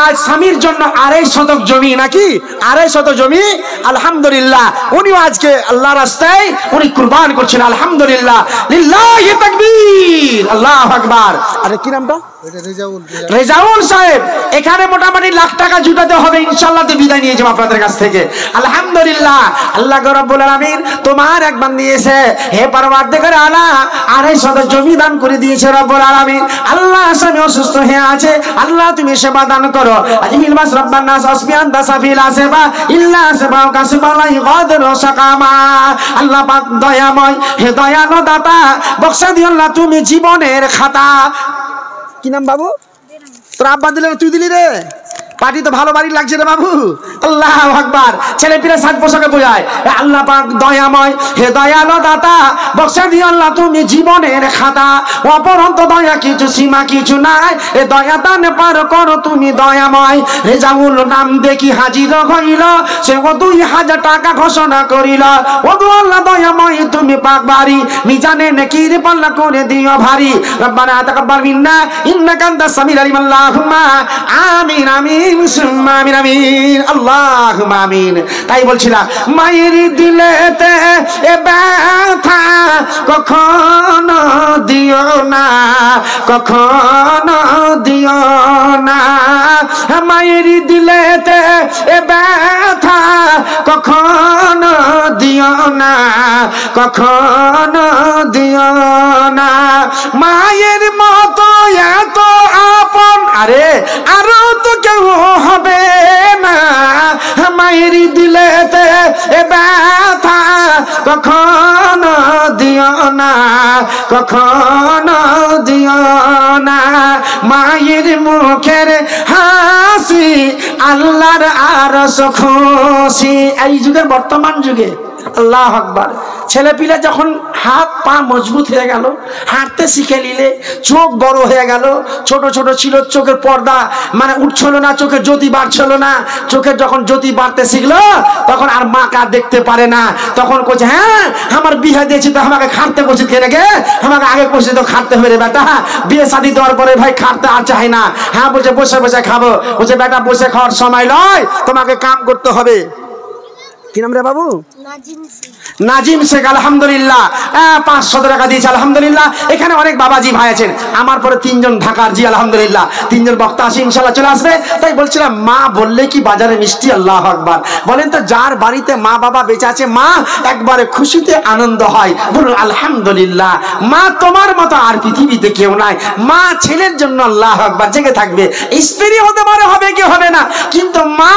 আজ স্বামীর জন্য 2.5 শতক জমি, নাকি 2.5 শতক জমি, আলহামদুলিল্লাহ উনিও আজকে আল্লাহ রাস্তায় উনি কুরবান করছেন, আলহামদুলিল্লাহ, লিল্লাহি তাকবীর, আল্লাহু আকবার। আরে কি নামটা? রেজাউল সাহেব। এখানে মোটামুটি লাখ টাকা জুটাতে হবে, ইনশাআল্লাহ তো বিদায় নিয়ে যাবো আপনাদের কাছ থেকে, আলহামদুলিল্লাহ। আল্লাহ রাব্বুল আলামিন তোমার একবার নিয়েছে, হে পরওয়ারদিগার আলা 2.5 শতক জমি দান করে দিয়েছে রব্বুল আলামিন। আল্লাহ স্বামী অসুস্থ হয়ে আছে, আল্লাহ তুমি সেবা দান করো। আজমিল বাস রব্বান নাস আসবিয়ান দাসাফিল আসবা ইল্লা আসবা কাসবালাই গাদর সাকামা। আল্লাহ পাক দয়াময়, হে দয়ালু দাতা, বক্সা দিও আল্লাহ তুমি জীবনের খাতা। কি নাম বাবু? তোর আব্বা দিলে তুই দিলি রে? পার্টি তো ভালো বাড়ি লাগছে রে বাবু, আল্লাহু আকবার। ছেলে পিলে সাজ পোশাকে বোঝায়, আল্লাহ পাক দয়াময়, হে দয়ালু দাতা, বক্সা দিও আল্লাহ তুমি জীবনের খাতা। অপরন্ত দয়া কিছু সীমা কিছু নাই, এ দয়া দান পার করো তুমি দয়াময়। রেজাউল নাম দেখি হাজির হইল, সে ও 2000 টাকা ঘোষণা করিল। ও গো আল্লাহ দয়াময় তুমি পাক বাড়ি, মিজানে নেকির পাল্লা করে দিও ভারী। রব্বানা তাকাব্বাল মিন্না ইন্নাকা আনতাস সামিউল আলিম। আল্লাহুম্মা আমিন আমিন সুম্মা আমিন আমিন, আল্লাহুম্মা আমিন। তাই বলছিলাম, মায়ের দিলেতে এ ব্যথা কখনো দিও না, কখনো দিও না। মায়ের দিলেতে এ ব্যথা কখনো দিও না, কখনো দিও না। মায়ের মতো এত আপন আরে আরো তো কেউ হবে না। মায়ের দিলেতে এ ব্যথা কখনো দিও না, কখনো দিও না। মায়ের মুখের হাসি আল্লাহর আরশ খুশি। এই যুগের, বর্তমান যুগে, আল্লাহু আকবার, ছেলে পিলে যখন হাত পা মজবুত হয়ে গেল, হাঁটতে শিখে নিলে, চোখ বড় হয়ে গেল, ছোট ছোট ছিল চোখের পর্দা, মানে উঠছিল না, চোখের জ্যোতি বাড়ছিল না। চোখের যখন জ্যোতি বাড়তে শিখলো, তখন আর মা কা দেখতে পারে না। তখন বলছে, হ্যাঁ আমার বিয়ে দিয়েছি তো আমাকে খাটতে বসে খেলে গে, আমাকে আগে বসে তো খাটতে হবে রে বেটা। বিয়ে শাদী দেওয়ার পরে ভাই খাটতে আর চাই না। হ্যাঁ বলছে বসে বসে খাবো। বলছে বেটা বসে খাওয়ার সময় নয়, তোমাকে কাম করতে হবে। কি নাম রে বাবু? নাজিম শেখ, আলহামদুলিল্লাহ 500 টাকা দিয়েছে, আলহামদুলিল্লাহ। এখানে অনেক বাবাজি ভাই আছেন, আমার পরে 3 জন ঢাকার, জি আলহামদুলিল্লাহ 3 জন বক্তা আসে, ইনশাআল্লাহ চলে আসবে। তাই বলছিলাম, মা বললে কি বাজারে মিষ্টি, আল্লাহু আকবার। বলেন তো, যার বাড়িতে মা বাবা বেঁচে আছে, মা একবারে খুশিতে আনন্দ হয়, বলুন আলহামদুলিল্লাহ। মা তোমার মতো আর পৃথিবীতে কেউ নাই। মা ছেলের জন্য আল্লাহু আকবার জেগে থাকবে। স্ত্রী হতে পারে, হবে কি হবে না, কিন্তু মা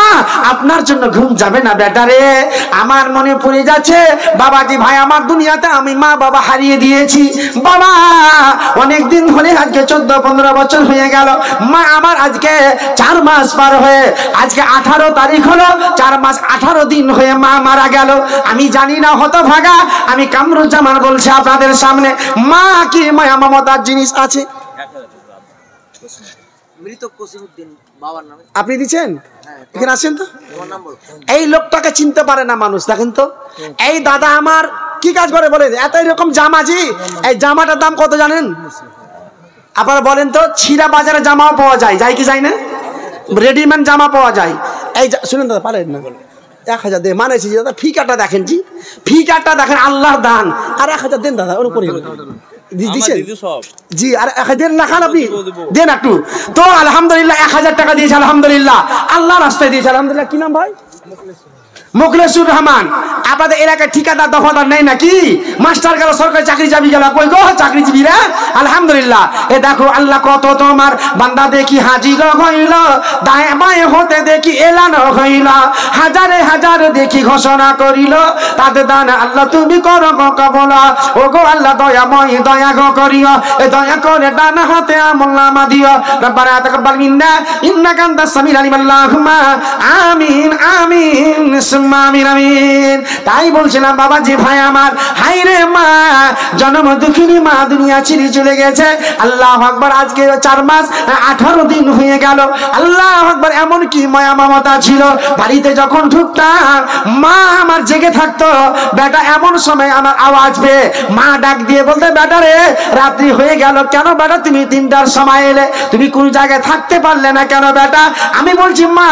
আপনার জন্য ঘুম যাবে না বেটারে। আমার মনে পড়ে যাচ্ছে, বাবাজি ভাই, আমার দুনিয়াতে আমি মা বাবা হারিয়ে দিয়েছি। বাবা অনেকদিন হলে, আজকে 14-15 বছর হয়ে গেল। মা আমার আজকে 4 মাস পার হয়ে, আজকে 18 তারিখ হলো, 4 মাস 18 দিন হয়ে মা মারা গেল। আমি জানি না, হতভাগা আমি কামরুজ্জামান বলছি আপনাদের সামনে, মা কি মায়া মমতার জিনিস আছে? মৃত কসিমউদ্দিন বাবার নামে আপনি দিচ্ছেন, এখানে আসেন তো। এই লোকটাকে চিনতে পারে না মানুষ, দেখেন তো। এই দাদা আমার কি কাজ করে বলেন? এত এরকম জামা, জি এই জামাটার দাম কত জানেন আপনারা? বলেন তো। ছিঁড়া বাজারে জামাও পাওয়া যায়, যায় কি যায় না? রেডিমেড জামা পাওয়া যায়। এই শুনেন দাদা, পারেন না 1000 দিয়ে মানেছি দাদা। ফিকারটা দেখেন, জি ফিকারটা দেখেন, আল্লাহর দান। আর 1000 দেন দাদা, ওর উপরে জি। আর 1000 না খান আপনি, দেন একটু তো। আলহামদুলিল্লাহ 1000 টাকা দিয়েছে, আলহামদুলিল্লাহ, আল্লাহ রাস্তায় দিয়েছে, আলহামদুলিল্লাহ। কি নাম ভাই? মুখলেসুর রহমান আপনাদের এলাকায় ঠিকাদার দফাদার নেই নাকি? মাস্টার গেল, সরকারি চাকরি যাবি গেল, কই গো চাকরিজীবীরা? আলহামদুলিল্লাহ। এ দেখো আল্লাহ কত তোমার বান্দা দেখি হাজির হইল, দায়ে বায়ে হতে দেখি এলান হইল, হাজারে হাজারে দেখি ঘোষণা করিল, তাদের দান আল্লাহ তুমি করো গো কবুল। ও গো আল্লাহ দয়াময় দয়া গো করিও, এ দয়া করে ডান হাতে আমলনামা দিও। রব্বানা তাকাব্বাল মিন্না ইন্নাকা আনতাস সামিউল আলিম। আল্লাহুম্মা আমিন আমিন সুম্মা আমিন আমিন। তাই বলছিলাম বাবাজি ভাই আমার, হাই রে মা, জন্ম দুঃখিনী মা দুনিয়া ছেড়ে চলে গেছে। আল্লাহু আকবার। আজকে 4 মাস 18 দিন হয়ে গেল। আল্লাহু আকবার। এমন কি মায়া মমতা ছিল, বাড়িতে যখন ঢুকতাম মা আমার জেগে থাকতো। বেটা এমন সময় আমার আওয়াজ পেয়ে মা ডাক দিয়ে বলতে, বেটা রে রাত্রি হয়ে গেল, কেন বেটা তুমি 3টার সময় এলে, তুমি কোন জায়গায় থাকতে পারলে না কেন বেটা? আমি বলছি মা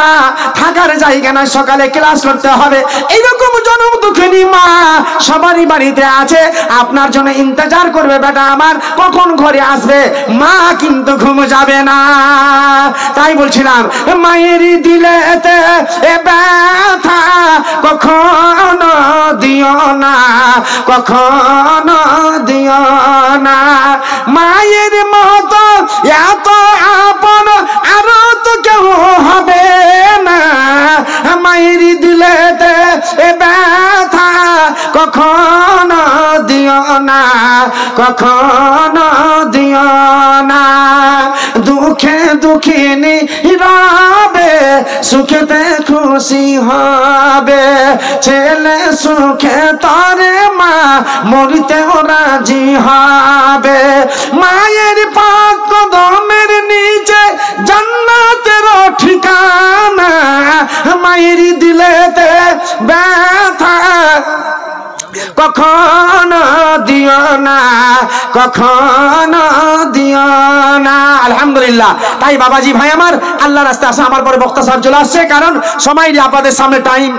থাকার জায়গা না, সকালে ক্লাস করতে হবে। এইরকম জনম দুঃখিনী মা সবারই বাড়িতে আছে, আপনার জন্য ইন্তজার করবে বেটা আমার কখন ঘরে আসবে। মা কিন্তু ঘুম যাবে না। তাই বলছিলাম মায়ের দিলেতে এ ব্যথা কখনো দিও না, কখনো দিও না। মায়ের মতো এত আপন আর তো কেউ হবে না। মায়ের দিলেতে এ ব্যথা কখনো দিও না, কখনো দিও না। দুঃখে দুঃখিনী রবে, সুখেতে খুশি হবে। ছেলে সুখে তরে মা মরিতেও রাজি হবে। মায়ের পাক কদমের নিচে জান্নাতের ঠিকানা। মায়ের দিলেতে ব্যথা কখনো দিও না, কখনো দিও না। আলহামদুলিল্লাহ। তাই বাবাজি ভাই আমার, আল্লাহ রাস্তায় আসা আমার পরে বক্তা সাহেব চলে আসছে, কারণ সময় আপনাদের সামনে টাইম।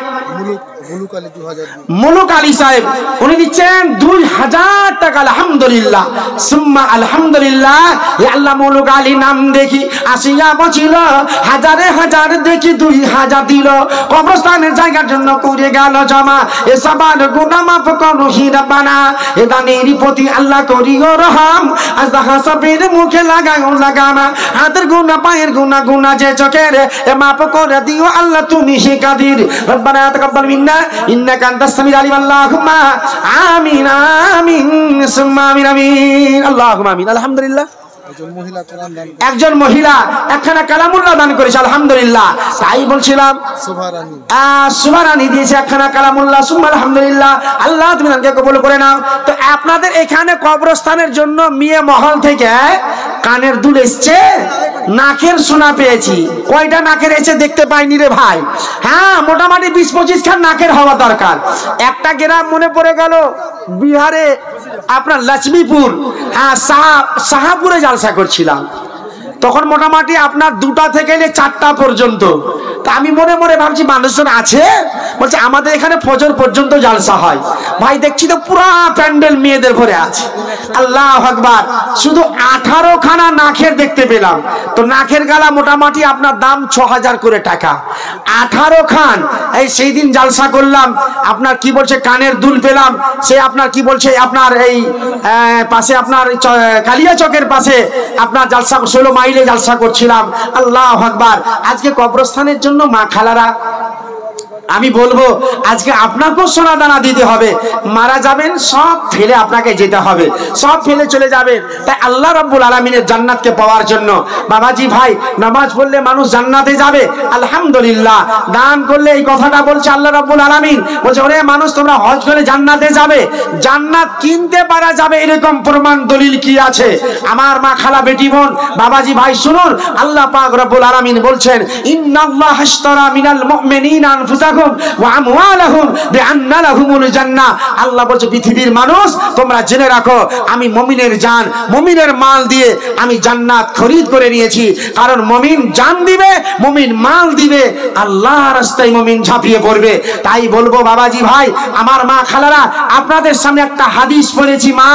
মুলুক আলী সাহেব উনি দিচ্ছেন 2000 টাকা। আলহামদুলিল্লাহ সুম্মা আলহামদুলিল্লাহ। আল্লাহ মুলুক আলী নাম দেখি আসিয়া বছিল, হাজারে হাজার দেখি 2000 দিল, কবরস্থানের জায়গার জন্য করে গেল জমা। এ সবার গুনাহ মাফ করো হি রব্বানা। এ দানের প্রতি আল্লাহ করিও রহম, আজ হাসাবের মুখে লাগাও লাগামা। হাতের গুনাহ পায়ের গুনাহ গুনাহ যে চোখের, এ মাফ করে দিও আল্লাহ তুমি হে কাদির। রব্বানা তাকাব্বাল মিন্না ইন্নাকা আনতাস সামিউল আলিম। আল্লাহুম্মা আমিন আমিন সুম্মা আমিন আমিন। আল্লাহুম্মা আমিন। আলহামদুলিল্লাহ। একজন মহিলা একখানা কালামুল্লাহ দান করেছে। আলহামদুলিল্লাহ। তাই বলছিলাম সুবহানানি দিয়েছে একখানা কালামুল্লাহ। সুম্মা আলহামদুলিল্লাহ। আল্লাহ তুমি তাকে কবুল করে নাও। তো আপনাদের এখানে কবরস্থানের জন্য মেয়ে মহল থেকে কানের দুল এসছে, নাকের সোনা পেয়েছি। কয়টা নাকের এসে দেখতে পাইনি রে ভাই। হ্যাঁ মোটামুটি 20-25 খান নাকের হওয়া দরকার। একটা গ্রাম মনে পড়ে গেল বিহারে, আপনার লক্ষ্মীপুর, হ্যাঁ শাহপুরে জালসা করছিলাম। তখন মোটামুটি আপনার 2টা থেকে 4টা পর্যন্ত। তা আমি মনে মনে ভাবছি মানুষজন আছে, বলছে আমাদের এখানে ফজর পর্যন্ত জালসা হয়। ভাই দেখছি তো পুরা প্যান্ডেল মেয়েদের ভরে আছে। আল্লাহু আকবার। শুধু 18 খানা নাকের দেখতে পেলাম। তো নাকের গালা মোটামুটি আপনার দাম 6000 করে টাকা। 18 খান। এই সেই দিন জালসা করলাম। আপনার কি বলছে কানের দুল পেলাম। সে আপনার কি বলছে আপনার এই পাশে আপনার কালিয়া চকের পাশে আপনার জালসা 16 মাইলে জালসা করছিলাম। আল্লাহু আকবার। আজকে কবরস্থানের জন্য মা খালারা আমি বলবো আজকে আপনাকেও সোনা দানা দিতে হবে। মারা যাবেন সব ফেলে আপনাকে যেতে হবে, সব ফেলে চলে যাবেন। তাই আল্লাহ রাব্বুল আলামিনের জান্নাতকে পাওয়ার জন্য বাবাজি ভাই নামাজ পড়লে মানুষ জান্নাতে যাবে। আলহামদুলিল্লাহ। দান করলে এই কথাটা বলছে আল্লাহ রাব্বুল আলামিন, বলছে ওরে মানুষ তোমরা হজ করে জান্নাতে যাবে। জান্নাত কিনতে পারা যাবে এরকম প্রমাণ দলিল কি আছে? আমার মা খালা বেটি বোন বাবাজি ভাই শুনুন, আল্লাহ পাক রব্বুল আলামিন বলছেন ইন্নাল্লাহা আশতারা মিনাল মুমিনিনা আনফুসাহুম ওয়া আমওয়ালাহুম বিআন্না লাহুমুল জান্নাহ। আল্লাহ বলছে পৃথিবীর মানুষ তোমরা জেনে রাখো আমি মুমিনের জান মুমিনের মাল দিয়ে আমি জান্নাত খরিদ করে নিয়েছি। কারণ মুমিন জান দিবে, মুমিন মাল দিবে, আল্লাহর রাস্তায় মুমিন ঝাঁপিয়ে পড়বে। তাই বলবো বাবাজি ভাই আমার মা খালারা, আপনাদের সামনে একটা হাদিস পড়েছি মা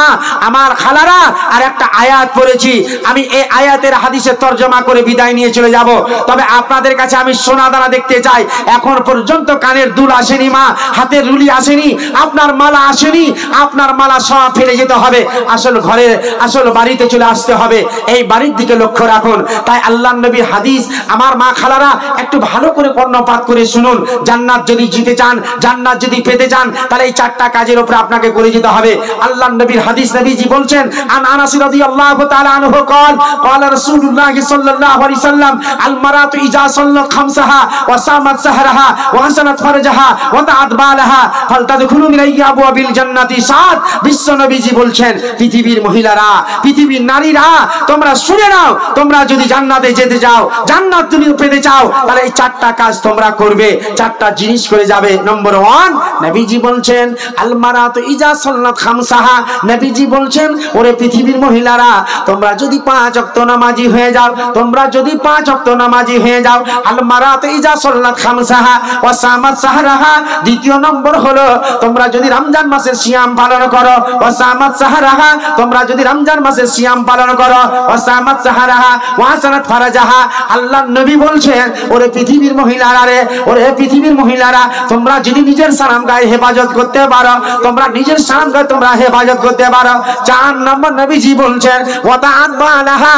আমার খালারা, আর একটা আয়াত পড়েছি। আমি এই আয়াতের হাদিসের তরজমা করে বিদায় নিয়ে চলে যাব। তবে আপনাদের কাছে আমি সোনা দানা দেখতে চাই। এখন পর্যন্ত কানের দুল আসেনি মা, হাতের রুলি আসেনি, আপনার মালা আসেনি, আপনার মালা সব ফেলে যেতে হবে, আসল ঘরে আসল বাড়িতে চলে আসতে হবে। এই বাড়ির দিকে লক্ষ্য রাখুন। তাই আল্লাহর নবীর হাদিস আমার মা খালারা একটু ভালো করে কর্ণপাত করে শুনুন। জান্নাত যদি জিতে চান, জান্নাত যদি পেতে চান, তাহলে এই চারটা কাজের উপরে আপনাকে করে যেতে হবে। আল্লাহর নবীর হাদিস, নবীজি বলছেন, আন আনাস রাদিয়াল্লাহু তাআলা আনহু قال قال رسول الله صلى الله عليه وسلم المرأة إذا صلت خمسها وصامت سحرها وحسنت فرجها وطاعت بالها فلتدخل من أبواب الجنة সাত। বিশ্ব নবীজি বলছেন, পৃথিবীর মহিলারা, পৃথিবীর নারীরা, তোমরা শুনে নাও, তোমরা যদি জান্নাতে যেতে চাও, জান্নাত তুমি পেতে চাও, তাহলে এই চারটা কাজ তোমরা করবে, চারটা জিনিস করে যাবে। নম্বর 1, নবীজি বলছেন আল মারাতু ইজা সাল্লাত খামসাহা, নবীজি বলছেন, ওরে পৃথিবীর মহিলারা, তোমরা যদি 5 ওয়াক্ত নামাজি হয়ে যাও, তোমরা যদি 5 ওয়াক্ত নামাজি হয়ে যাও, আল মারাতু ইজা সাল্লাত খামসাহা ওয়া সামাত সাহরাহা, দ্বিতীয় নম্বর হলো তোমরা যদি রমজান মাসের সিয়াম পালন করো, ওয়া সামাত সাহরাহা, তোমরা যদি রমজান মাসের সিয়াম পালন করো, ওয়া সামাত সাহরাহা ওয়া হাসানাত ফারাজাহা, আল্লাহর নবী বলছেন, ওরে পৃথিবীর মহিলারা রে, ওরে পৃথিবীর মহিলারা, তোমরা যদি নিজের সালাম গায়ে হেফাজত করতে পারো, তোমরা নিজের সালাম গায়ে তোমরা হেফাজত করতে পারো। 4 নম্বর নবীজি বলছেন ওয়া তাআত বালাহা,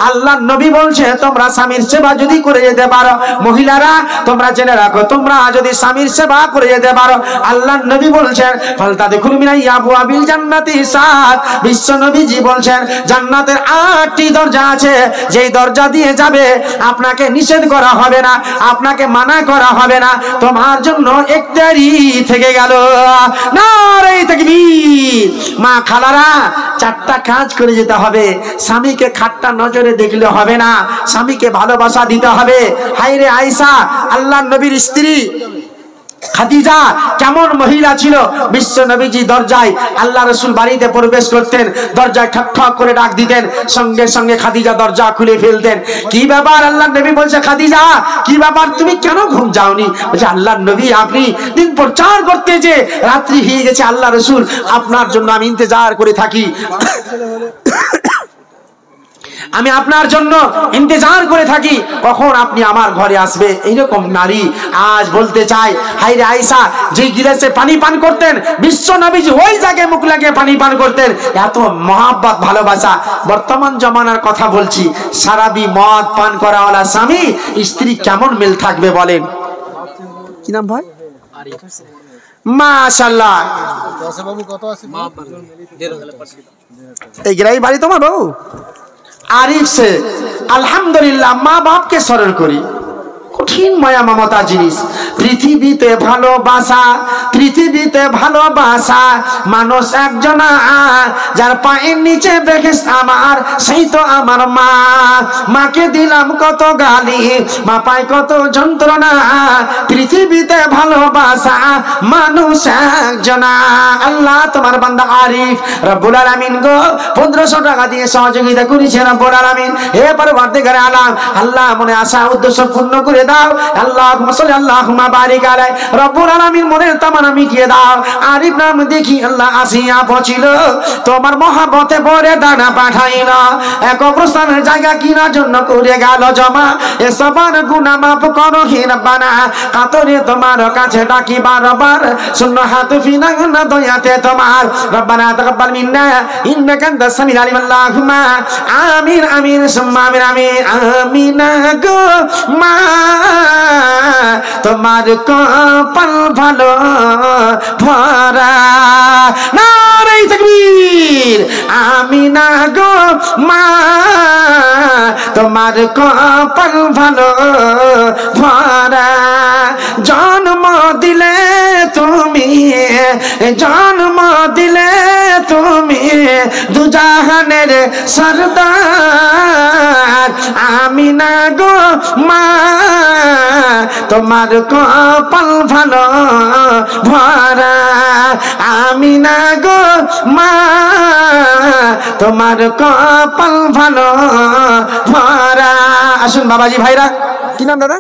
আল্লাহর নবী বলছেন, তোমরা স্বামীর সেবা যদি করে যেতে পারো, মহিলারা তোমরা জেনে রাখো, তোমরা যদি স্বামীর সেবা করে যেতে পারো, আল্লাহর নবী বলছেন ফালতাদখুলু মিন আবওয়াবিল জান্নাতি সাত। বিশ্ব নবীজি বলছেন, জান্নাতের 8টি দরজা আছে, যেই দরজা দিয়ে যাবে আপনাকে নিষেধ করা হবে না, আপনাকে মানা করা হবে না, তোমার জন্য ইখতিয়ারি থেকে গেল। নারে তাকবীর। মা খালারা, 4টা কাজ করে যেতে হবে। স্বামীকে খাট্টা নজরে দেখলে হবে না, স্বামীকে ভালোবাসা দিতে হবে। হায়রে আয়েশা, আল্লাহর নবীর স্ত্রী খাদিজা কেমন মহিলা ছিল। বিশ্ব নবীজি দরজায়, আল্লাহ রাসূল বাড়িতে প্রবেশ করতেন, দরজায় ঠক ঠক করে ডাক দিতেন, সঙ্গে সঙ্গে খাদিজা দরজা খুলে ফেলতেন। কি ব্যাপার? আল্লাহর নবী বলছে, খাদিজা কি ব্যাপার, তুমি কেন ঘুম যাওনি? বলছে, আল্লাহর নবী, আপনি দিন প্রচার করতে যে রাত্রি হয়ে গেছে, আল্লাহ রাসূল আপনার জন্য আমি ইন্তজার করে থাকি, আমি আপনার জন্য ইন্তজার করে থাকি, কখন আপনি আমার ঘরে আসবে। এইরকম নারী আজ বলতে চাই, হায়রে আয়েশা যে গিলাসে পানি পান করতেন, বিশ্ব নবীজি ওই জায়গায় মুখ লাগিয়ে পানি পান করতেন, এত মহাব্বত ভালোবাসা। বর্তমান জমানার কথা বলছি, সারাবি মদ পান করাওয়ালা স্বামী স্ত্রী কেমন মিল থাকবে বলেন? কি নাম ভাই? মাশাআল্লাহ।
বাবু কত আছে?
এই গ্রাই বাড়ি তোমার বাবু? আরিফ সে আলহামদুলিল্লাহ। মা বাপকে স্মরণ করি, কঠিন মায়া মমতা জিনিস। পৃথিবীতে ভালোবাসা, পৃথিবীতে ভালোবাসা, মানুষ একজনা, যার পায়ের নিচে দেখে আমার, সেই তো আমার মা। মাকে দিলাম কত গালি, মা পায় কত যন্ত্রণা, পৃথিবীতে ভালোবাসা, মানুষ একজনা। আল্লাহ তোমার বান্দা আরিফ রব্বুল আলামিন গো 1500 টাকা দিয়ে সহযোগিতা করেছে রব্বুল আলামিন। হে পরবর্তীকার আলাম, আল্লাহ মনে আশা উদ্দেশ্য পূর্ণ করে দাও। আল্লাহুম্মা সাল্লি আল্লাহুম্মা বারিক আলাইহি, রব্বুল আলামিন মনের তামান্না মিটিয়ে দাও। আরিফ নাম দেখি আল্লাহ আসিয়া পৌঁছিল, তোমার মহব্বতে পরে দানা পাঠাইল, এক কবরস্থানের জায়গা কিনার জন্য করে গেল জমা। এ সবার গুনাহ মাফ করো হে রব্বানা, কাতরে তোমার কাছে ডাকি বারবার, শূন্য হাত ফিরাং না দয়াতে তোমার। রব্বানা তাকাব্বাল মিন্না ইন্নাকা আনতাস সামিউল আলিম। আল্লাহুম্মা আমিন আমিন সুম্মা আমিন আমিন। আমিনা গো মা, তোমার কপাল ভালো ভরা। নারে তাকবীর। আমিনা গো মা, তোমার কপাল ভালো ভরা। জন্ম দিলে তুমি, জন্ম দিলে তুমি দুজাহানের সরদার। আমিনা গো মা, তোমার কপাল ভালো ভরা। আমিনা গো মা, তোমার কপাল ভালো ভরা। আসুন বাবাজি ভাইরা, কি নাম দাদা?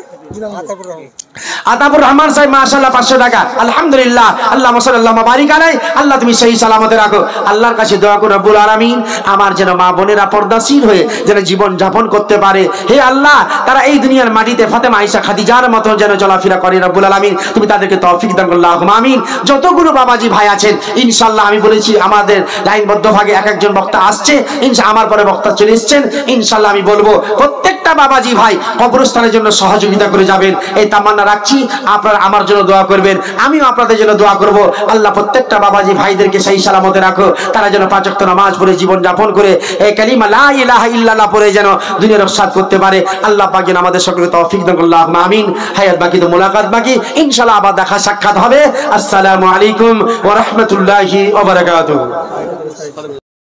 আতাবুর রহমান সাহেব মাশাআল্লাহ 500 টাকা, আলহামদুলিল্লাহ, আল্লাহ মাশাআল্লাহ মাবারিক আলাই, আল্লাহ তুমি সহি সালামতে রাখো। আল্লাহর কাছে দোয়া করো রব্বুল আলামিন আমার যেন মা বোনেরা পর্দাশীল হয়ে যেন জীবন যাপন করতে পারে। হে আল্লাহ, তারা এই দুনিয়ার মাটিতে ফাতেমা আয়েশা খাদিজার মতো যেন চলাফেরা করে রব্বুল আলামিন, তুমি তাদেরকে তৌফিক দান করো আল্লাহুম্মা আমিন। যতগুলো বাবাজি ভাই আছেন ইনশাআল্লাহ, আমি বলেছি আমাদের লাইনবদ্ধ ভাগে এক একজন বক্তা আসছে, ইনশাআল্লাহ আমার পরে বক্তা চলে এসেছেন, ইনশাআল্লাহ আমি বলবো প্রত্যেকটা বাবাজি ভাই কবরস্থানের জন্য সহযোগিতা করে যাবেন, এই তামান্না রাখছি। আপনারা আমার জন্য দোয়া করবেন, আমিও আপনাদের জন্য দোয়া করব। আল্লাহ প্রত্যেকটা বাবাজি ভাইদেরকে সেই সালামতে রাখো, তারা যেন 5 ওয়াক্ত নামাজ পড়ে জীবন যাপন করে এই কালিমা লা ইলাহা ইল্লাল্লাহ পড়ে যেন দুনিয়ার রক্ষা করতে পারে। আল্লাহ পাক যেন আমাদের সকলকে তৌফিক দান করুন আল্লাহুম্মা আমিন। হায়াত বাকি তো মুলাকাত বাকি, ইনশাআল্লাহ আবার দেখা সাক্ষাৎ হবে। আসসালামু আলাইকুম ওয়া রাহমাতুল্লাহি ওয়া বারাকাতুহু।